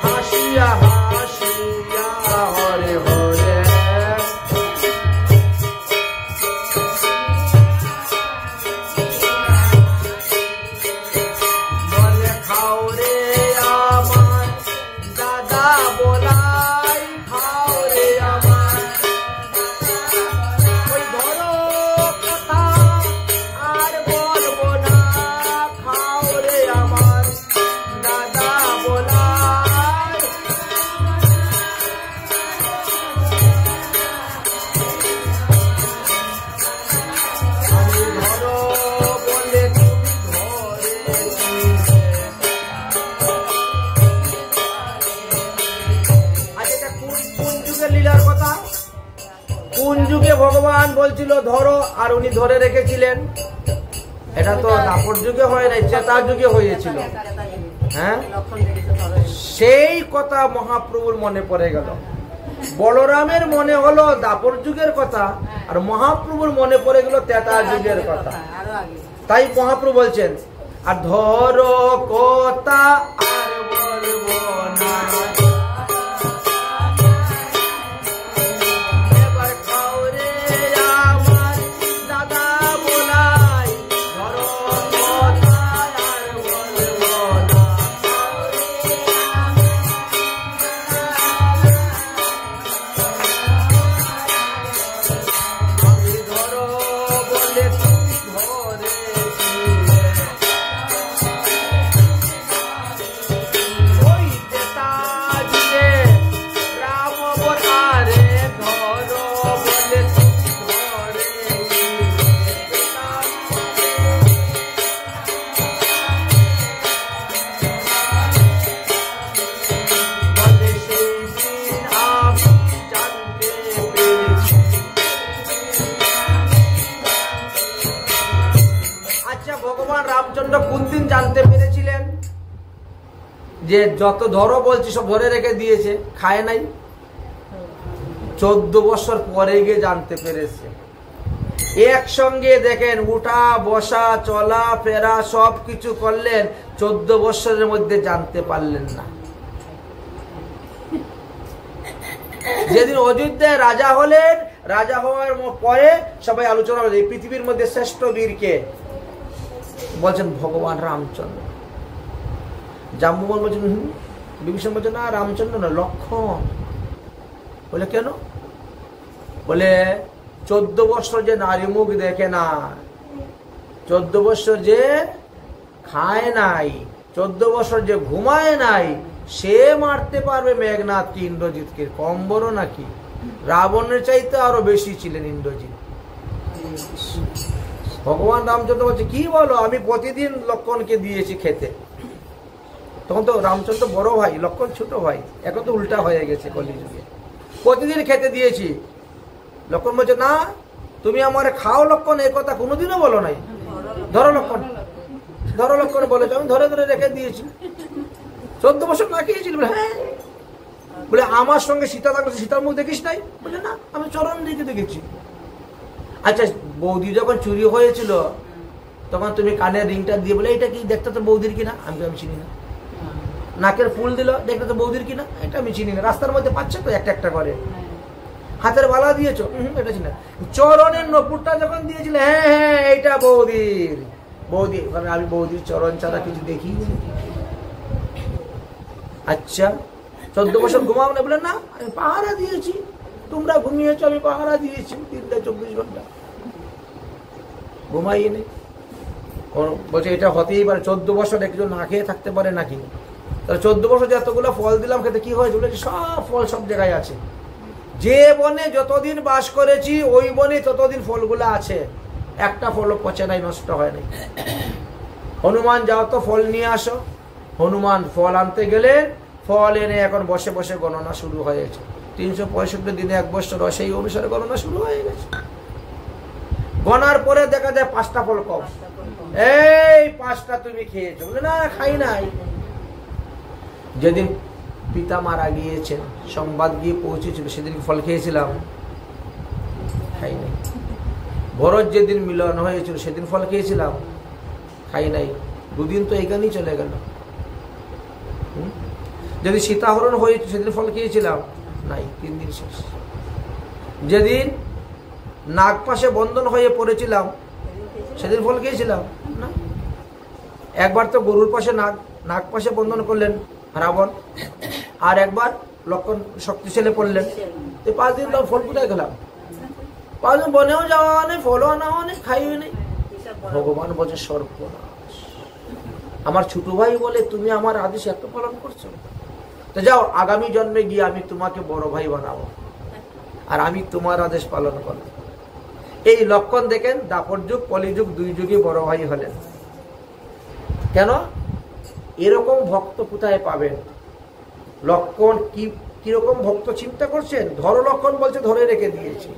হাসিয়া হাসিয়া হরে হরে বলে খাও রে আমার দাদা বলাই, খাও রে আমার ওই ধরো কথা আর বলবো না, খাও রে আমার দাদা বলাই। আমি ধরো বলে তুমি ধরে আচ্ছা, এটা কোন যুগের লীলার কথা? কোন যুগে ভগবান বলছিল ধরো আর উনি ধরে রেখেছিলেন? এটা তো দাপর যুগে হয় নাই, ত্রেতার যুগে হয়েছিল। হ্যাঁ, সেই কথা মহাপ্রভুর মনে পড়ে গেল। বলরামের মনে হলো দাপর যুগের কথা, আর মহাপ্রভুর মনে পড়ে গেল ত্রেতার যুগের কথা। তাই মহাপ্রভু বলছেন, আর ধরো কথা আর বলবো না, এবার খাও রে আমার দাদা বলাই, ধরো কথা আর বলবো না। আমি ধরো বলে তুমি ধরেছিলে, ওই ত্রেতাযুগে রাম অবতারে ধরো বলে তুমি ধরেছিলে। বলে সেই দিন আমি জানতে পেরেছি। আচ্ছা, ভগবান রামচন্দ্র কোন দিন জানতে পেরেছিলেন যে যত ধরো বলছি সব ধরে রেখে দিয়েছে, খায় নাই? 14 বছর পরে গিয়ে জানতে পেরেছে। একসঙ্গে দেখেন উঠা বসা চলা ফেরা সব কিছু করলেন, 14 বছরের মধ্যে জানতে পারলেন না। যেদিন অযোধ্যায় রাজা হলেন, রাজা হওয়ার পরে সবাই আলোচনা করে পৃথিবীর মধ্যে শ্রেষ্ঠ বীর কে? বলছেন ভগবান রামচন্দ্র। জাম্বুবন বলছেন বিভীষণ বলছেন না, রামচন্দ্র না, লক্ষণ। বলে কেন? বলে 14 বছর যে নারী মুখ দেখে না, 14 বছর যে খায় নাই, 14 বছর যে ঘুমায় নাই, সে মারতে পারবে মেঘনাথকে, ইন্দ্রজিৎকে। কম বড় নাকি? রাবণের চাইতে আরো বেশি ছিলেন ইন্দ্রজিৎ। ভগবান রামচন্দ্র বলছে কি বলো, আমি প্রতিদিন লক্ষণকে দিয়েছি খেতে। তখন তো রামচন্দ্র বড় ভাই, লক্ষণ ছোট ভাই। এখন তো উল্টা হয়ে গেছে কলিযুগে। প্রতিদিন খেতে দিয়েছি। লক্ষণ বলছে না, তুমি আমার খাও লক্ষণ, এই কথা কোনোদিনও বলো নাই। ধরো লক্ষণ, ধরো লক্ষণ বলেছো, আমি ধরে ধরে রেখে দিয়েছি। 14 বছর না খেয়েছিল? হ্যাঁ। বলে আমার সঙ্গে সীতা থাকলে সীতার মুখ দেখিস নাই? বলে না, আমি চরণ দিকে দেখেছি। আচ্ছা, বৌদি যখন চুরি হয়েছিল তখন তুমি কানের রিংটা দিয়ে বলে এটা কি দেখতে তো বৌদির কিনা? আমি চিনি না। নাকের ফুল দিল, দেখতে তো বৌদির কিনা? এটা আমি চিনি না। রাস্তার মধ্যে পাচ্ছে তো একটা একটা করে। হাতের বালা দিয়েছো, এটা চিনি না। চরণের নপুরটা যখন দিয়েছিল, হ্যাঁ হ্যাঁ এটা বৌদির। বৌদি, আমি বৌদির চরণ ছাড়া কিছু দেখি। আচ্ছা, 14 বছর ঘুমাও না? বলে না, আমি পাহারা দিয়েছি। তোমরা ঘুমিয়েছো, আমি পাহারা দিয়েছি 3-24 ঘন্টা, ঘুমাইনি। বলছে এটা হতেই পারে, 14 বছর একজন না খেয়ে থাকতে পারে নাকি? তাহলে 14 বছর যতগুলো ফল দিলাম খেতে কি হয়েছে? বলেছে সব ফল সব জায়গায় আছে, যে বনে যতদিন বাস করেছি ওই বনে ততদিন ফলগুলো আছে, একটা ফলও পচে নাই, নষ্ট হয় নাই। হনুমান যাও তো ফল নিয়ে আসো। হনুমান ফল আনতে গেলে ফল এনে এখন বসে বসে গণনা শুরু হয়েছে। 365 দিনে 1 বছর, সেই অনুসারে গণনা শুরু হয়ে গেছে। গণার পরে দেখা যায় 5টা ফল কম। এই 5টা তুমি খেয়েছো? বলে না, খাই নাই। যেদিন পিতা মারা গিয়েছেন সংবাদ গিয়ে পৌঁছেছিল সেদিন ফল খেয়েছিলাম? খাই নাই। ভরত যেদিন মিলন হয়েছিল সেদিন ফল খেয়েছিলাম? খাই নাই। 2 দিন তো এখানেই চলে গেল। যদি সীতাহরণ হয়েছে সেদিন ফল খেয়েছিলাম? নাই, 3 দিন শেষ। যেদিন নাগপাশে বন্ধন হয়ে পড়েছিলাম সেদিন ফল খেয়েছিলাম? না। একবার তো গরুর পাশে নাগপাশে বন্ধন করলেন রাবণ, আর একবার লক্ষণ শক্তিশালী পড়লেন। 5 দিন তো ফল কোথায় খেলাম? 5 দিন বনেও যাওয়া নেই, ফলও আনা নেই, খাইও নেই। ভগবান বলছে সর্বনাশ, আমার ছোট ভাই বলে তুমি আমার আদেশ এত পালন করছো, তো যাও আগামী জন্মে গিয়ে আমি তোমাকে বড় ভাই বানাবো আর আমি তোমার আদেশ পালন করব। এই লক্ষণ দেখেন, দাপর যুগ কলিযুগ 2 যুগে বড় ভাই হলেন। কেন? এরকম ভক্ত কোথায় পাবেন? লক্ষণ কিরকম ভক্ত চিন্তা করছেন? ধরো লক্ষণ বলছে ধরে রেখে দিয়েছি।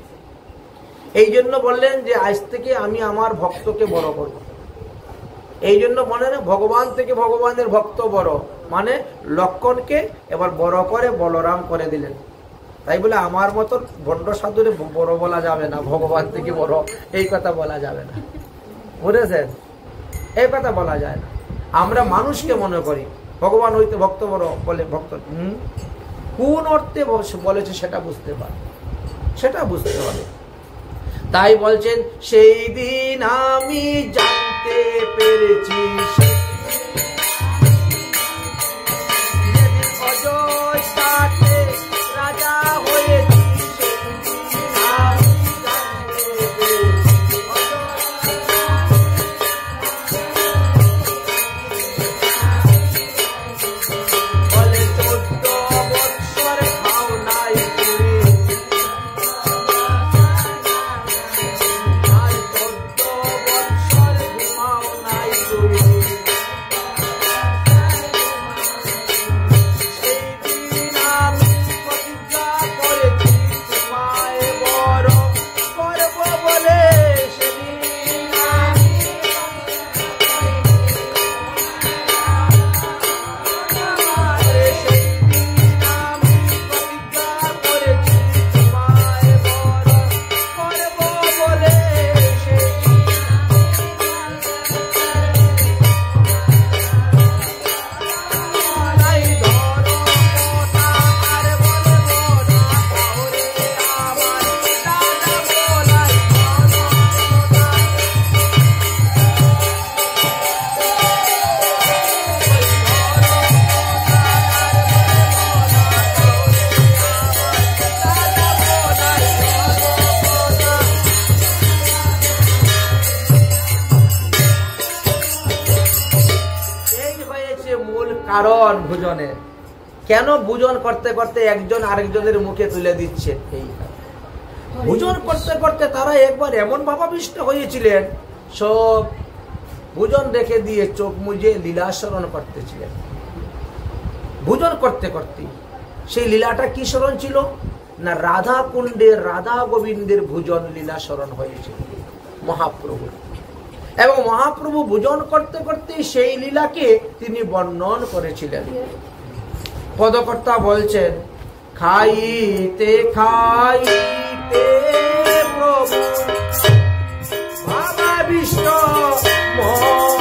এই জন্য বললেন যে আজ থেকে আমি আমার ভক্তকে বড় করব। এই জন্য মনে না, ভগবান থেকে ভগবানের ভক্ত বড়, মানে লক্ষণকে এবার বড় করে বলরাম করে দিলেন। তাই বলে আমার মতো ভণ্ড সাধুরে বড় বলা যাবে না, ভগবান থেকে বড় এই কথা বলা যাবে না, বুঝেছেন? এই কথা বলা যায় না। আমরা মানুষকে মনে করি ভগবান হইতে ভক্ত বড় বলে, ভক্ত কোন অর্থে বলেছে সেটা বুঝতে পারে, সেটা বুঝতে হবে। তাই বলছেন সেই দিন আমি জানতে পেরেছি অজয় তাকে রাজা হয়েছি। কারণ ভোজনের। কেন ভোজন করতে করতে একজন আরেকজনের মুখে তুলে দিচ্ছে? এই ভোজন করতে করতে তারা একবার এমন ভাবাবিষ্ট হয়েছিলেন, সব ভোজন রেখে দিয়ে চোখ মুজে লীলাস্মরণ করতেছিলেন। ভোজন করতে করতে সেই লীলাটা কি স্মরণ ছিল না? রাধা কুণ্ডের রাধা গোবিন্দের ভোজন লীলা স্মরণ হয়েছিল মহাপ্রভু। এবং মহাপ্রভু ভোজন করতে করতে সেই লীলাকে তিনি বর্ণন করেছিলেন। পদকর্তা বলছেন, খাইতে খাইতে প্রভু ভাবাবিষ্ট মন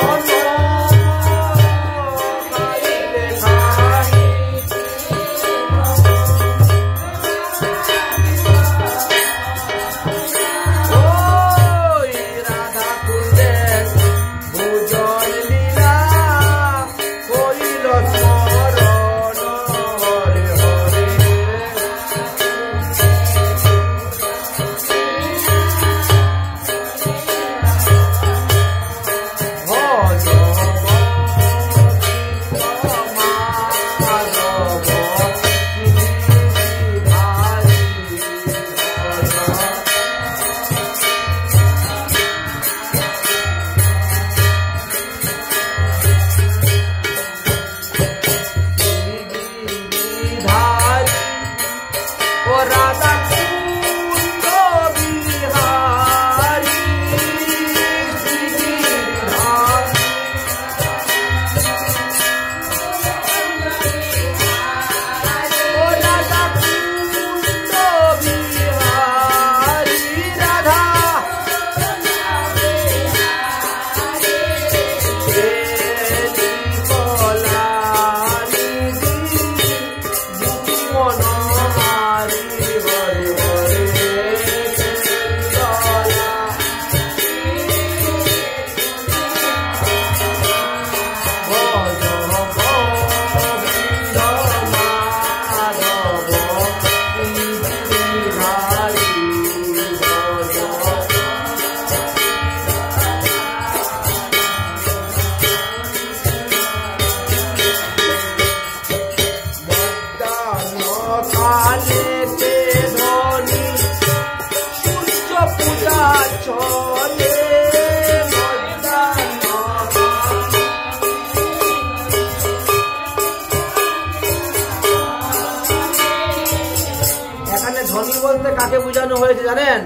বোঝানো হয়েছে জানেন?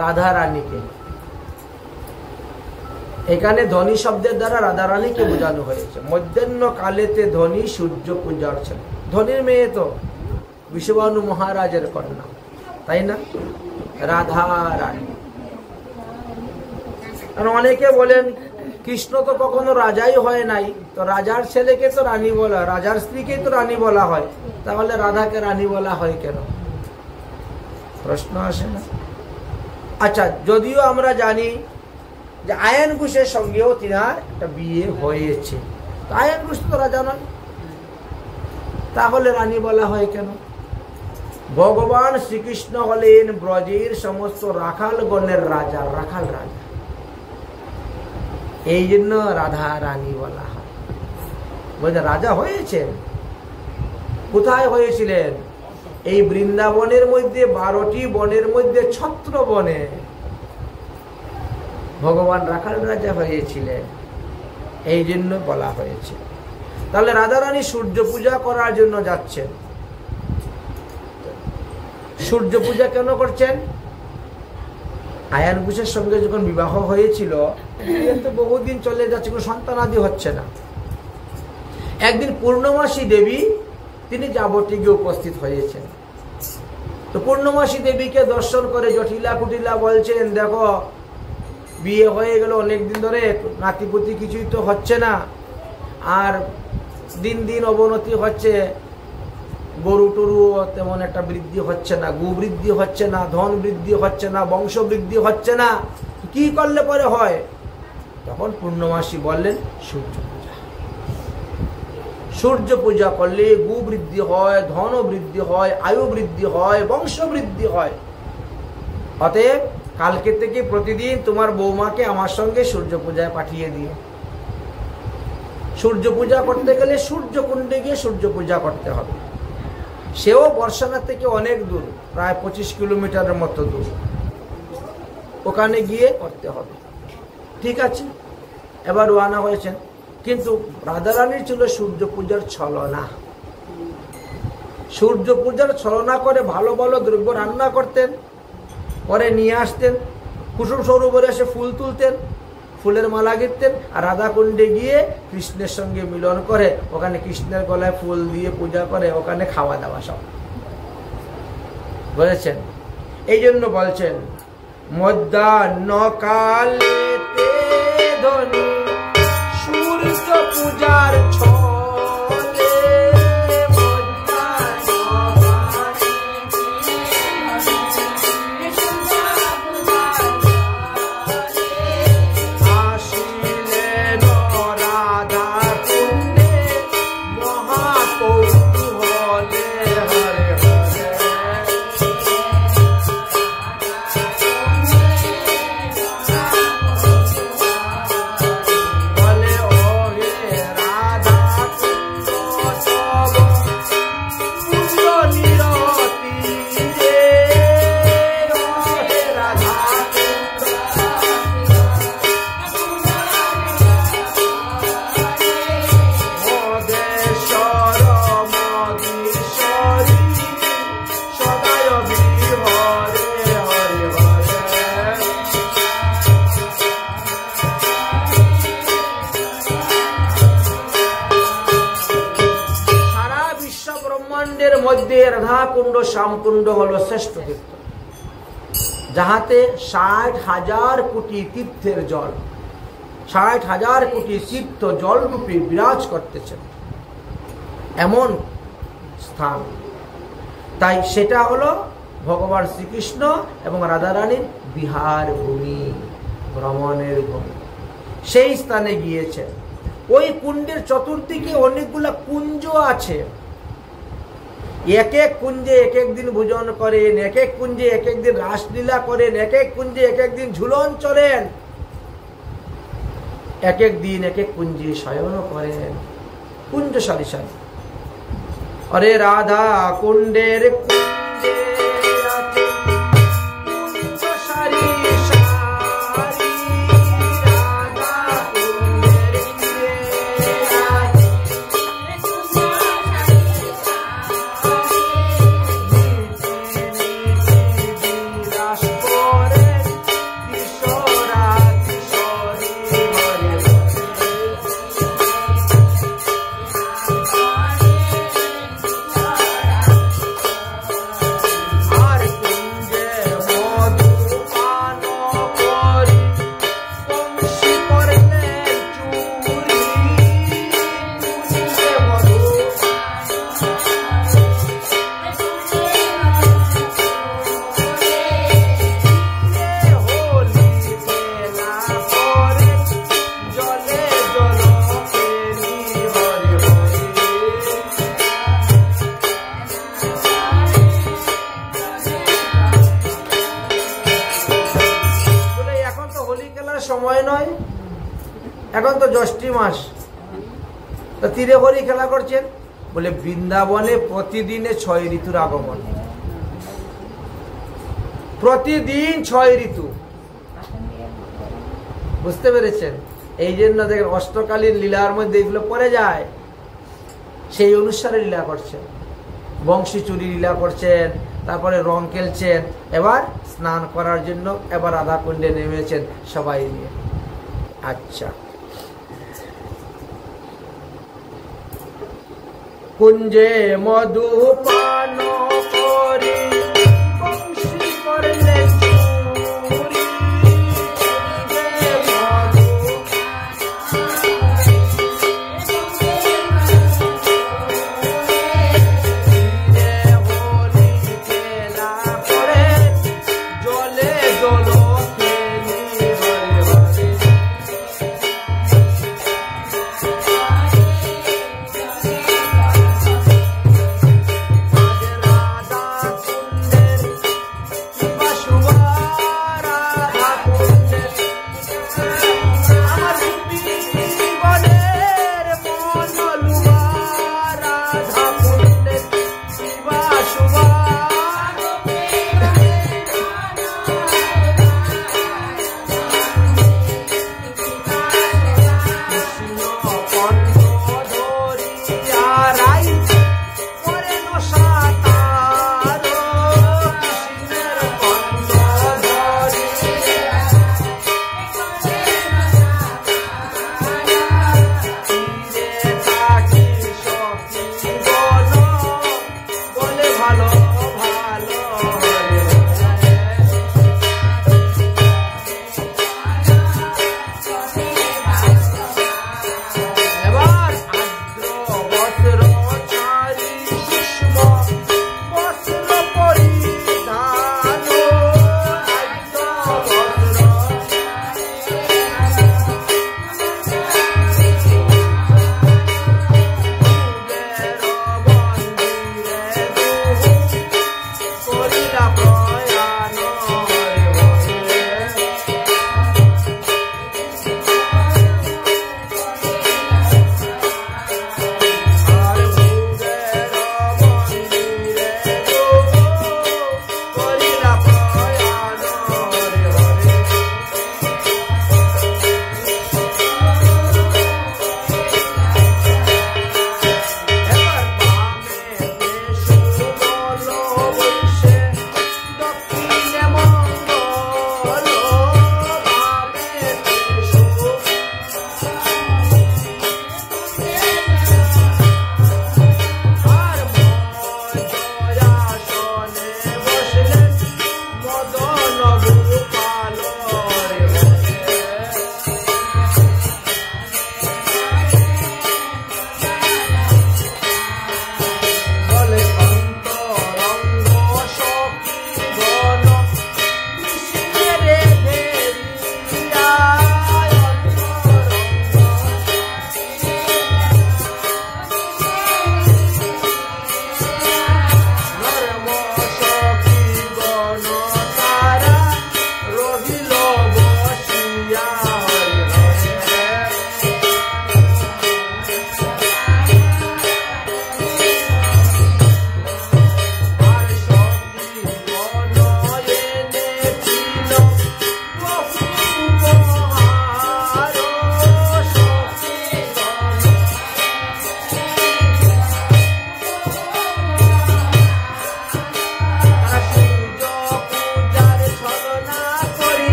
রাধা রানীকে। এখানে ধনী শব্দের দ্বারা রাধা রানীকে বোঝানো হয়েছে। মধ্যাহ্ন কালেতে ধনী সূর্য পূজার ছিল। ধনীর মেয়ে তো বিশ্ববানু মহারাজের কন্যা, তাই না? রাধা রানী। আর অনেকে বলেন কৃষ্ণ তো কখনো রাজাই হয় নাই, তো রাজার ছেলেকে তো রানী বলা, রাজার স্ত্রীকে তো রানী বলা হয়, তাহলে রাধাকে রানী বলা হয় কেন? প্রশ্ন আসে না? আচ্ছা, যদিও আমরা জানি যে আয়ন ঘোষের সঙ্গেও তিনার একটা বিয়ে হয়েছে, আয়ন ঘোষ তো রাজা নয়, তাহলে রানী বলা হয় কেন? ভগবান শ্রীকৃষ্ণ হলেন ব্রজের সমস্ত রাখালগণের রাজা, রাখাল রাজা, এই জন্য রাধা রানী বলা হয়। বলছে রাজা হয়েছেন, কোথায় হয়েছিলেন? এই বৃন্দাবনের মধ্যে 12টি বনের মধ্যে ছত্র বনে ভগবান রাখাল রাজা হয়েছিলেন, এই জন্য বলা হয়েছে। তাহলে রাধারানী সূর্য পূজা করার জন্য যাচ্ছেন। সূর্য পূজা কেন করছেন? আয়ান ঘোষের সঙ্গে যখন বিবাহ হয়েছিল, তো বহুদিন চলে যাচ্ছে, কোনো সন্তানাদি হচ্ছে না। একদিন পূর্ণমাসী দেবী তিনি যাবতীয় গিয়ে উপস্থিত হয়েছেন। তো পূর্ণমাসী দেবীকে দর্শন করে জটিলা কুটিলা বলছেন, দেখো বিয়ে হয়ে গেল অনেকদিন ধরে, নাতিপুতি কিছুই তো হচ্ছে না, আর দিন দিন অবনতি হচ্ছে, গরু টরু তেমন একটা বৃদ্ধি হচ্ছে না, গু বৃদ্ধি হচ্ছে না, ধন বৃদ্ধি হচ্ছে না, বংশ বৃদ্ধি হচ্ছে না, কি করলে পরে হয়? তখন পূর্ণমাসী বললেন সূর্য পূজা। সূর্য পূজা করলে গু বৃদ্ধি হয়, ধন বৃদ্ধি হয়, আয়ু বৃদ্ধি হয়, বংশ বৃদ্ধি হয়। অতএব কালকে থেকে প্রতিদিন তোমার বৌমাকে আমার সঙ্গে সূর্য পূজায় পাঠিয়ে দিও। সূর্য পূজা করতে গেলে সূর্য কুণ্ডে গিয়ে সূর্য পূজা করতে হবে। সেও বর্ষানা থেকে অনেক দূর, প্রায় 25 কিলোমিটারের মতো দূর, ওখানে গিয়ে করতে হবে। ঠিক আছে, এবার রওনা হয়েছেন। কিন্তু রাধারানীর ছিল সূর্য পূজার ছলনা। সূর্য পূজার ছলনা করে ভালো ভালো দ্রব্য রান্না করতেন, পরে নিয়ে আসতেন, কুসুম সরোবরে এসে ফুল তুলতেন, ফুলের মালা গেঁথতেন, আর রাধাকুণ্ডে গিয়ে কৃষ্ণের সঙ্গে মিলন করে ওখানে কৃষ্ণের গলায় ফুল দিয়ে পূজা করে, ওখানে খাওয়া দাওয়া সব বলেছেন। এই জন্য বলছেন মধ্যাহ্ন কালেতে ধনী সূর্য পূজার ছলে, রাধাকুণ্ড শ্যামকুণ্ড হলো শ্রেষ্ঠ তীর্থ, যাহাতে 60,000 কোটি তীর্থের জল, 60,000 কোটি তীর্থ জল রূপে বিরাজ করতেছেন, এমন স্থান। তাই সেটা হলো ভগবান শ্রীকৃষ্ণ এবং রাধারানীর বিহার ভূমি, ভ্রমণের ভূমি। সেই স্থানে গিয়েছেন। ওই কুণ্ডের চতুর্দিকে অনেকগুলা কুঞ্জ আছে। এক এক কুঞ্জে এক এক দিন ভোজন করেন, এক এক কুঞ্জে এক এক দিন রাসলীলা করেন, এক এক কুঞ্জে এক এক দিন ঝুলন চলেন, এক এক দিন এক এক কুঞ্জে শয়ন করেন, কুঞ্জ সারি সারি। अरे राधा कुंडेर कुंजे आते कुंज सारी सारी राधा कुंडेर कुंजे आते कुंज सारी सारी नीचे नीचे সময় নয়, এখন তো জ্যৈষ্ঠী মাস, তা তীরে করি খেলা করছেন? বলে বৃন্দাবনে প্রতিদিনে 6 ঋতুর আগমন, প্রতিদিন 6 ঋতু। বুঝতে পেরেছেন? এই জন্য দেখেন অষ্টকালীন লীলার মধ্যে এগুলো পড়ে যায়, সেই অনুসারে লীলা করছেন। বংশী চুরি লীলা করছেন, তারপরে রং খেলছেন, এবার স্নান করার জন্য এবার রাধা কুণ্ডে নেমেছেন সবাই নিয়ে। আচ্ছা, কুঞ্জে মধু পান করি বংশী করলেন চুরি,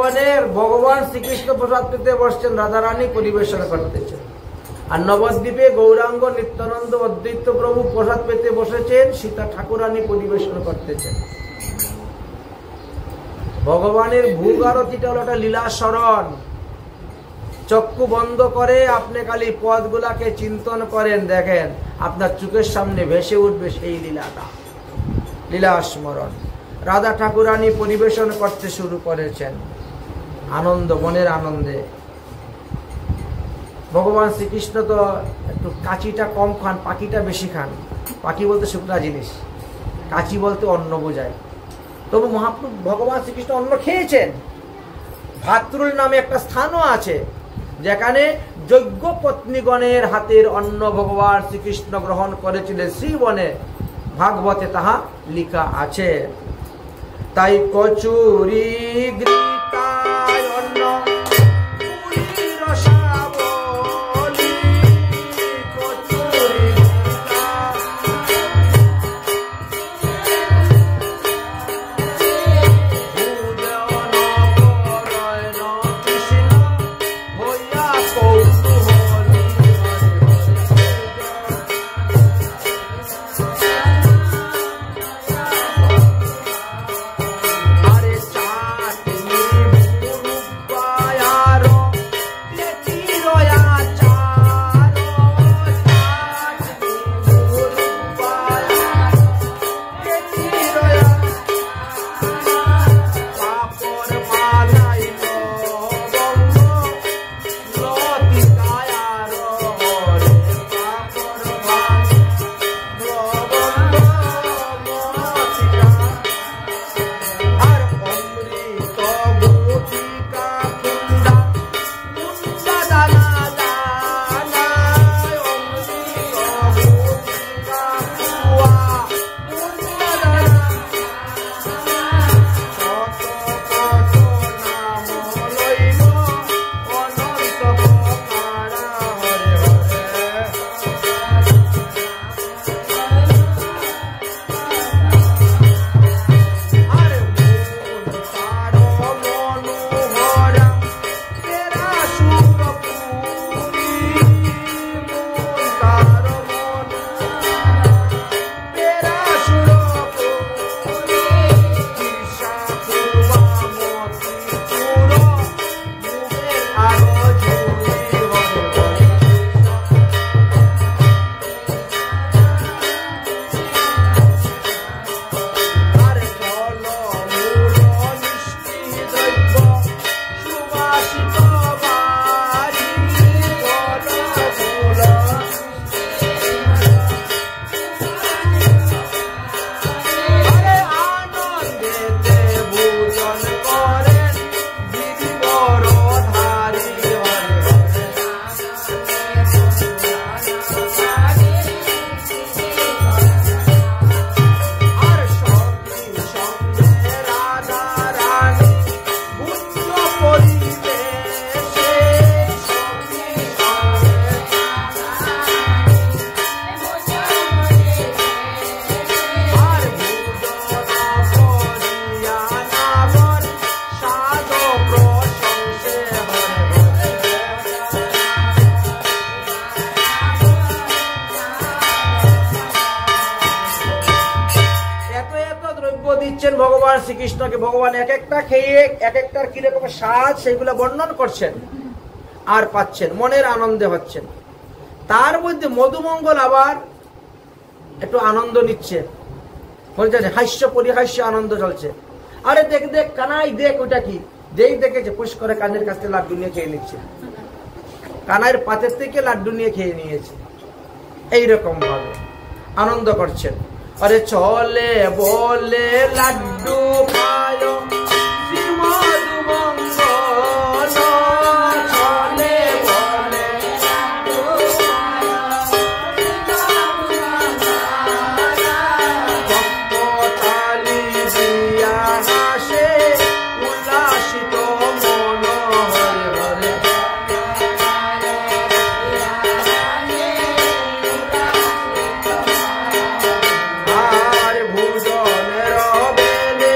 ভগবান শ্রীকৃষ্ণ প্রসাদ পেতে বসছেন, রাধারানী পরিবেশন করতেছেন। আর নবদ্বীপে গৌরাঙ্গ নিত্যানন্দ অদ্বৈত প্রভু প্রসাদ পেতে বসেছেন, সীতা ঠাকুরানী পরিবেশন করতেছেন। ভগবানের ভোগ আরতিটা হলো একটা লীলা স্মরণ। চক্ষু বন্ধ করে আপনি খালি পদগুলাকে চিন্তন করেন, দেখেন আপনার চোখের সামনে ভেসে উঠবে সেই লীলাটা, লীলা স্মরণ। রাধা ঠাকুরানী পরিবেশন করতে শুরু করেছেন, আনন্দ, মনের আনন্দে। ভগবান শ্রীকৃষ্ণ তো একটু কাচিটা কম খান, পাখিটা বেশি খান। পাখি বলতে শুকনা জিনিস, কাচি বলতে অন্ন বোঝায়। তবু মহাপ্রভু ভগবান শ্রীকৃষ্ণ অন্ন খেয়েছেন। ভাতৃল নামে একটা স্থানও আছে, যেখানে যজ্ঞ পত্নীগণের হাতের অন্ন ভগবান শ্রীকৃষ্ণ গ্রহণ করেছিলেন শ্রীবনে, ভাগবতে তাহা লিখা আছে। তাই কচুরি গৃতায় অন্ন পুরী রসাবলী, কচুরি ভগবান শ্রীকৃষ্ণকে। ভগবান এক একটা খেয়ে এক একটার কিরকম স্বাদ সেগুলো বর্ণন করছেন আর পাচ্ছেন, মনের আনন্দে হচ্ছেন। তার মধ্যে মধুমঙ্গল আবার একটু আনন্দ নিচ্ছে, হাস্য পরিহাস্য আনন্দ চলছে। আরে দেখ দেখ কানাই, দেখ ওটা কি, যেই দেখেছে পুশ করে কানের কাছ থেকে লাড্ডু নিয়ে খেয়ে নিচ্ছে, কানাইয়ের পাতের থেকে লাড্ডু নিয়ে খেয়ে নিয়েছে। এইরকম ভাবে আনন্দ করছেন। अरे चले बोले लड्डू खायो श्री मधु मंगल, चले बोले लड्डू ताली दिया हासे उल्लासित मन हरे हरे भूजनेर बेले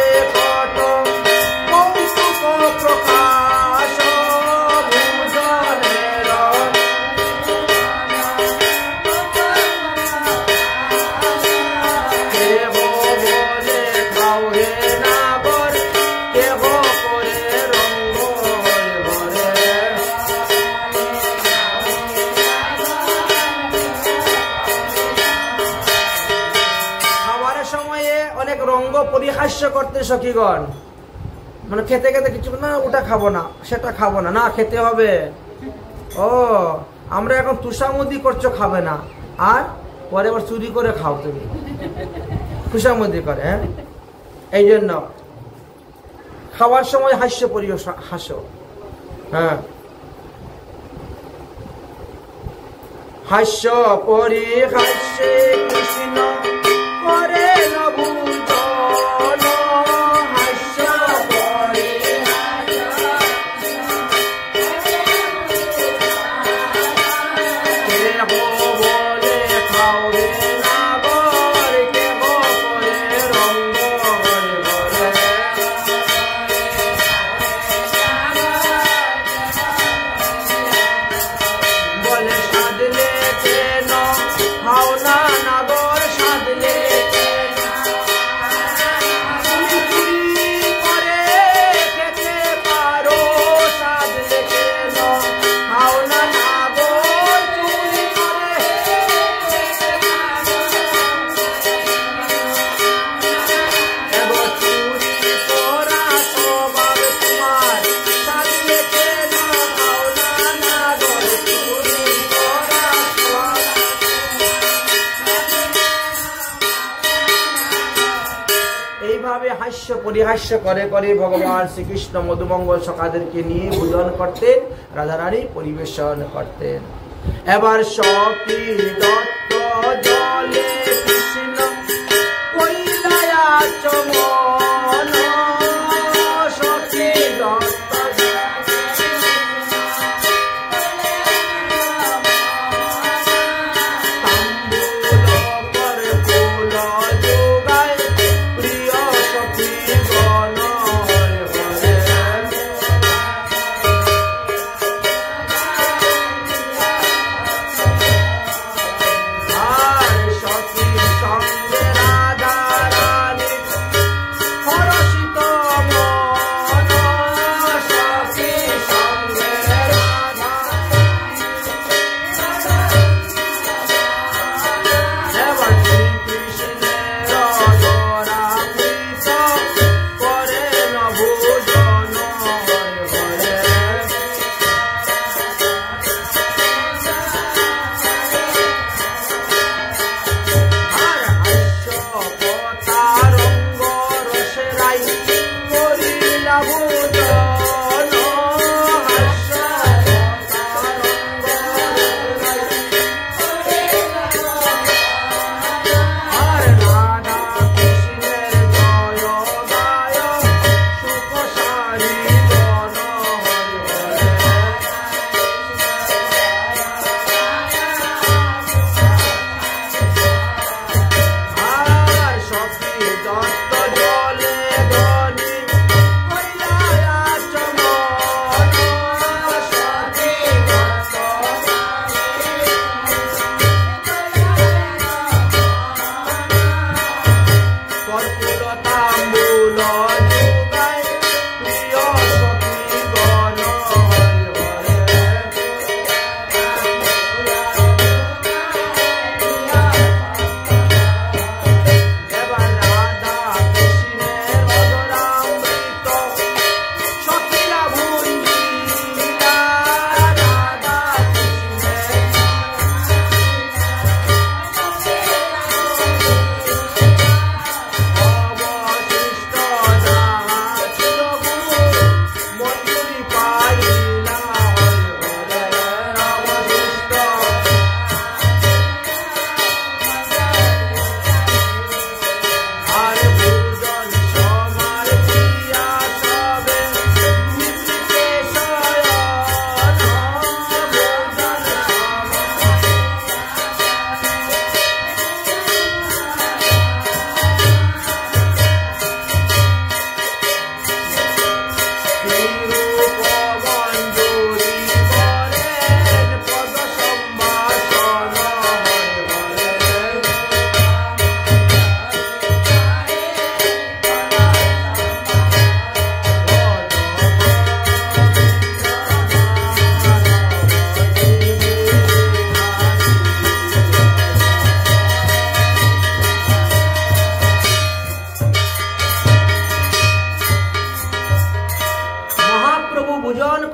হাস্য করতে সখীগণ, মানে খেতে খেতে কিছু না, ওটা খাবো না, সেটা খাবো না, না খেতে হবে। ও আমরা এখন তুষামুদি করছো, খাবে না, আর পরে আবার চুরি করে খাও তুমি, তুষামুদি করে। হ্যাঁ, এই জন্য খাওয়ার সময় হাস্য পরিবেশ হাসো। হ্যাঁ, হাস্য পরি হাস্যে কৃষ্ণ করে নভূষণ, হাস্য পরি বলে খাওবে নাগর, কেহ করে রঙ্গ করে বলে। বলে সাধলে কেন খাও না নাগর, সাধলে করে খেতে পারো, সাধলে কেন খাও না নাগর, চুরি করে। এবার চুরি করা স্বভাব তোমার, সাধলে কেন খাও না নাগর, চুরি করা স্বভাব। এইভাবে হাস্য পরিহাস্য করে করে ভগবান শ্রীকৃষ্ণ মধুমঙ্গল সখাদেরকে নিয়ে ভোজন করতেন, রাধারানী পরিবেশন করতেন। এবার সখী দত্ত জলে কৃষ্ণ কইলায়া চমন, সখী দত্ত তাম্বুল করে ফুল যোগায়, প্রিয় সখী গণ হরে। আর সখী সঙ্গে রাধা রানী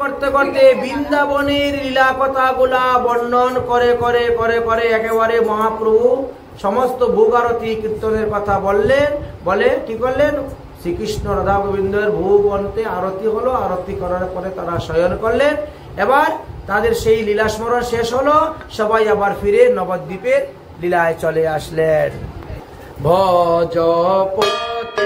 করতে করতে বৃন্দাবনের লীলা কথাগুলা বর্ণন করে করে করে করে একেবারে মহাপ্রভু সমস্ত ভোগ আরতি কীর্তনের কথা বললেন। বলে কি করলেন, শ্রীকৃষ্ণ রাধা গোবিন্দের ভোগ অন্তে আরতি হলো, আরতি করার পরে তারা শয়ন করলেন। এবার তাদের সেই লীলা স্মরণ শেষ হলো, সবাই আবার ফিরে নবদ্বীপের লীলায় চলে আসলেন। ভজপতি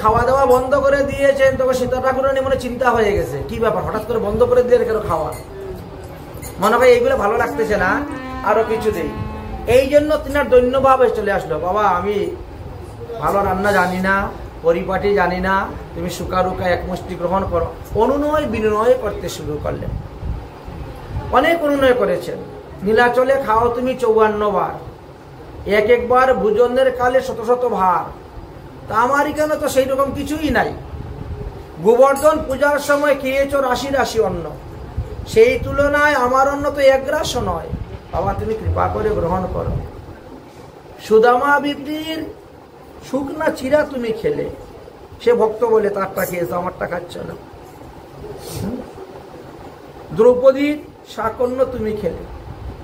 খাওয়া দাওয়া বন্ধ করে দিয়েছেন, তখন সীতা ঠাকুরানী মনে চিন্তা হয়ে গেছে, কি ব্যাপার হঠাৎ করে বন্ধ করে দিলেন কেন খাওয়া, মনে হয় এইগুলো ভালো লাগতেছে না, আরো কিছু দেই। এই জন্য তিনার দৈন্যভাবে চলে আসলো, বাবা আমি ভালো রান্না জানি না, পরিপাটি জানি না, তুমি সুকারুকা এক মুষ্টি গ্রহণ করো। অনুনয় বিনয় করতে শুরু করলেন, অনেক অনুনয় করেছেন। নীলাচলে খাও তুমি 54 বার, এক একবার ভোজনের কালে শত শত ভার, তা আমার এখানে তো সেই রকম কিছুই নাই। গোবর্ধন পূজার সময় খেয়েছ রাশি রাশি অন্ন, সেই তুলনায় আমার অন্ন তো এক গ্রাস নয়, বাবা তুমি কৃপা করে গ্রহণ করো। সুদামা বিপ্রির শুকনা চিরা তুমি খেলে, সে ভক্ত বলে তারটা খেয়েছো, আমারটা খাচ্ছ না। দ্রৌপদীর শাকন্য তুমি খেলে,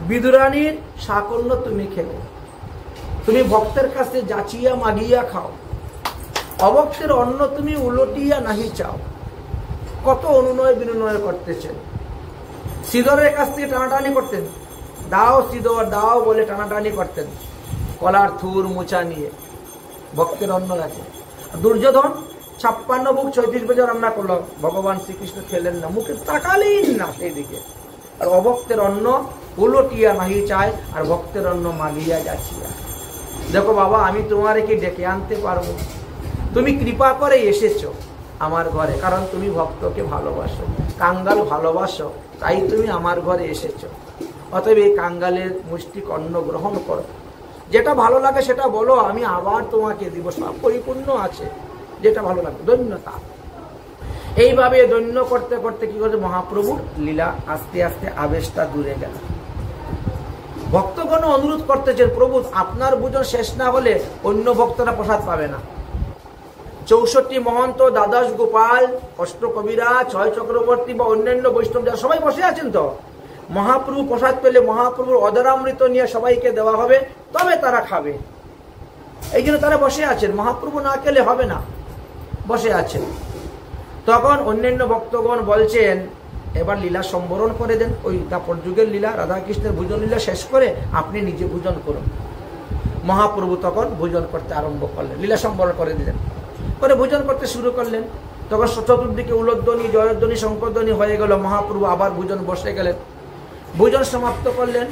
বিদুরানীর শাকন্য তুমি খেলে, তুমি ভক্তের কাছে যাচিয়া মাগিয়া খাও, অভক্তের অন্ন তুমি উলটিয়া নাহি চাও। কত অনুনয় বিনয় করতেছেন। শ্রীধরের কাছ থেকে টানাটানি করতেন, দাও শ্রীধর দাও বলে টানাটানি করতেন, কলার থুর মোচা নিয়ে ভক্তের অন্ন রাখে। দুর্যোধন 56 বুক 36 বছর রান্না করলো, ভগবান শ্রীকৃষ্ণ খেলেন না, মুখে তাকালেই না সেই দিকে। আর অভক্তের অন্ন উলটিয়া নাহি চায়, আর ভক্তের অন্ন মাগিয়া যাচ্ছিয়া। দেখো বাবা আমি তোমার কি ডেকে আনতে পারবো, তুমি কৃপা করে এসেছো আমার ঘরে, কারণ তুমি ভক্তকে ভালোবাসো, কাঙ্গাল ভালোবাসো, তাই তুমি আমার ঘরে এসেছো। অতএব এই কাঙ্গালের মুষ্টিক অন্ন গ্রহণ করো, যেটা ভালো লাগে সেটা বলো, আমি আবার তোমাকে দিব, সব পরিপূর্ণ আছে, যেটা ভালো লাগে। ধন্যতা। এইভাবে দৈন্য করতে করতে কি করছে, মহাপ্রভুর লীলা আস্তে আস্তে আবেশটা দূরে গেল। ভক্তগণ অনুরোধ করতেছেন, প্রভু আপনার ভোজন শেষ না হলে অন্য ভক্তরা প্রসাদ পাবে না। 64 মহন্ত, দ্বাদশ গোপাল, অষ্টকবিরা, 6 চক্রবর্তী বা অন্যান্য বৈষ্ণব যারা সবাই বসে আছেন, তো মহাপ্রভু প্রসাদ পেলে মহাপ্রভুর অধরামৃত নিয়ে সবাইকে দেওয়া হবে, তবে তারা খাবে। এই জন্য তারা বসে আছেন, মহাপ্রভু না খেলে হবে না, বসে আছেন। তখন অন্যান্য ভক্তগণ বলছেন, এবার লীলা সম্বরণ করে দেন, ওই তারপর যুগের লীলা রাধাকৃষ্ণের ভোজন লীলা শেষ করে আপনি নিজে ভোজন করুন। মহাপ্রভু তখন ভোজন করতে আরম্ভ করলেন, লীলা সম্বরণ করে দিলেন, করে ভোজন করতে শুরু করলেন। তখন চতুর্দিকে উলধ্বনি, জয়ধ্বনি, শঙ্করধ্বনি হয়ে গেল। মহাপ্রভু আবার ভোজন বসে গেলেন, ভোজন সমাপ্ত করলেন।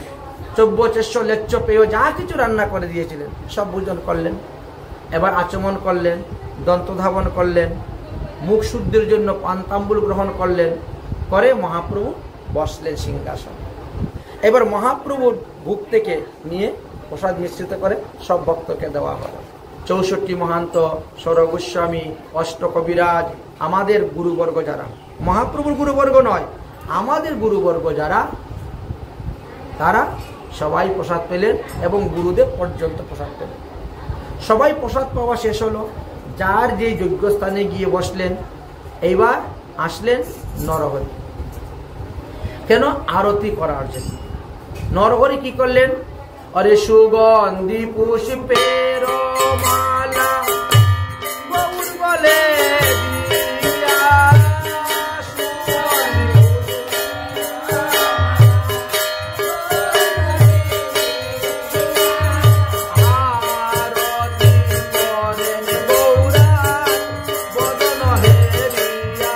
চব্য, চেষ্য, লেচ্ছ, পেয় যা কিছু রান্না করে দিয়েছিলেন সব ভোজন করলেন। এবার আচমন করলেন, দন্তধাবন করলেন, মুখ শুদ্ধির জন্য পান তাম্বুল গ্রহণ করলেন, করে মহাপ্রভু বসলেন সিংহাসন। এবার মহাপ্রভুর বুক থেকে নিয়ে প্রসাদ মিশ্রিত করে সব ভক্তকে দেওয়া হলো। 64 মহান্ত, সৌর গোস্বামী, অষ্টকবিরাজ, আমাদের গুরুবর্গ যারা, মহাপ্রভুর গুরুবর্গ নয়, আমাদের গুরুবর্গ যারা, তারা সবাই প্রসাদ পেলেন এবং গুরুদেব পর্যন্ত প্রসাদ পেলেন। সবাই প্রসাদ পাওয়া শেষ হলো। যার যে যজ্ঞস্থানে গিয়ে বসলেন, এইবার আসলেন নরহরি। কেন? আরতি করার জন্য। নরহরি কি করলেন? अरे सुगंधि पुष्पेर माला गौर बोले दिया आरती करें गौरा बदन हेरिया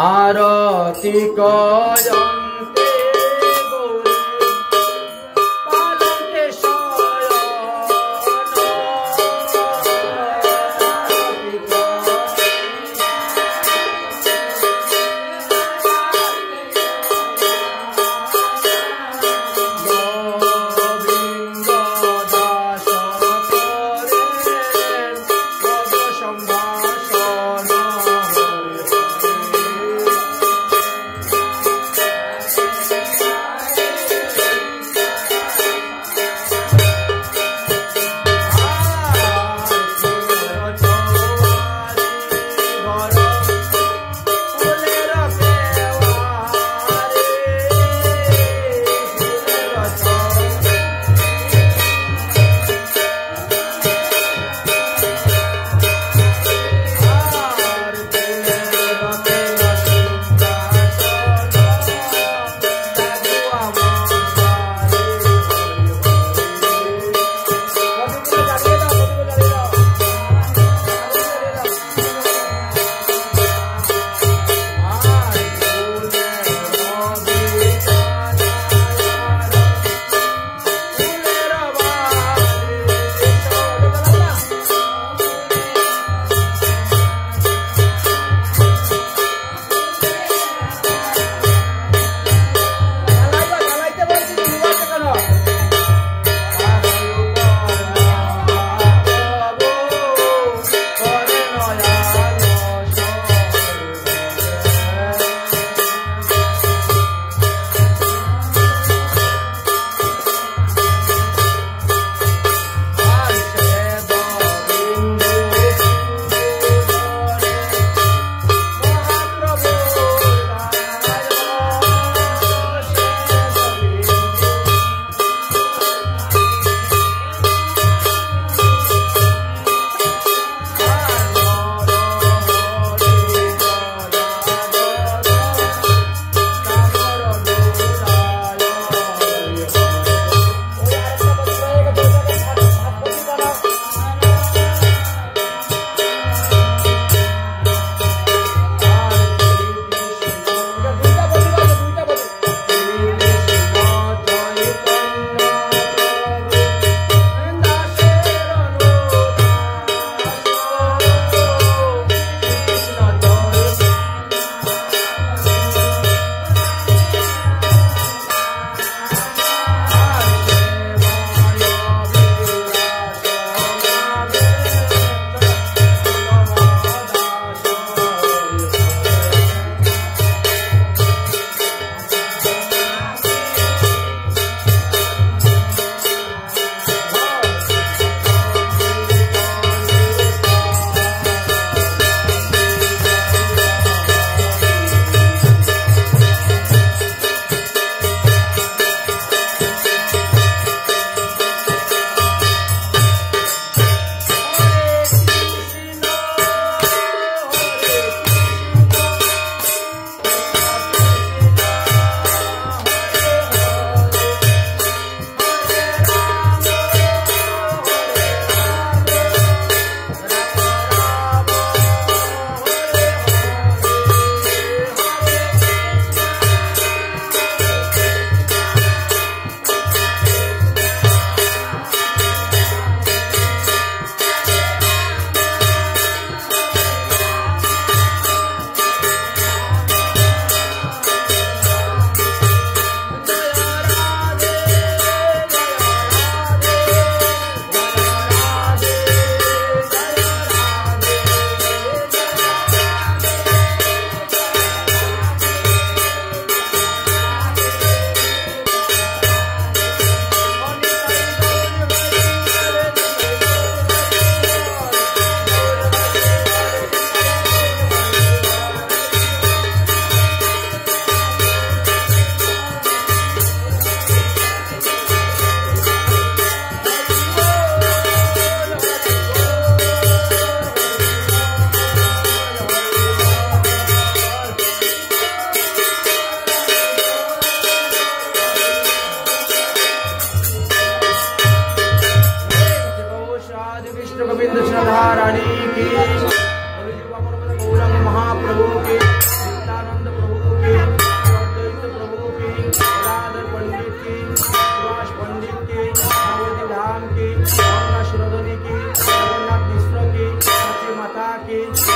आरती कयन्ते गौरी पालके शयन गोविन्द दास करें पद सम्भाषण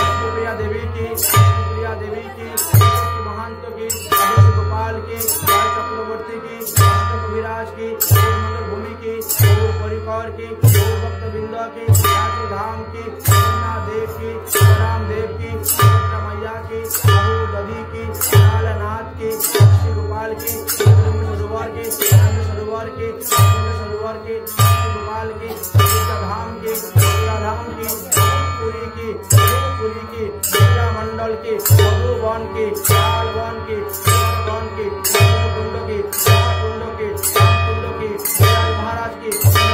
प्रिया देवी की, प्रिया देवी की, महंत की, अभिषेक गोपाल की, राय चक्रवर्ती की, कविराज की, भूमि की, परिकर की, भक्त बिंदा की, धाम की, देव की, राम देव की, मैया की, दधी की, लालनाथ की, श्री गोपाल की, सरोवर की, सरोवर की, सरोवर की, गोपाल की, धाम की, धाम की, पुरी की, पुरी की, मंडल की, मधुबन की, लालवन की, वन की, कुंड की, कुंड की, कुंड की, महाराज की।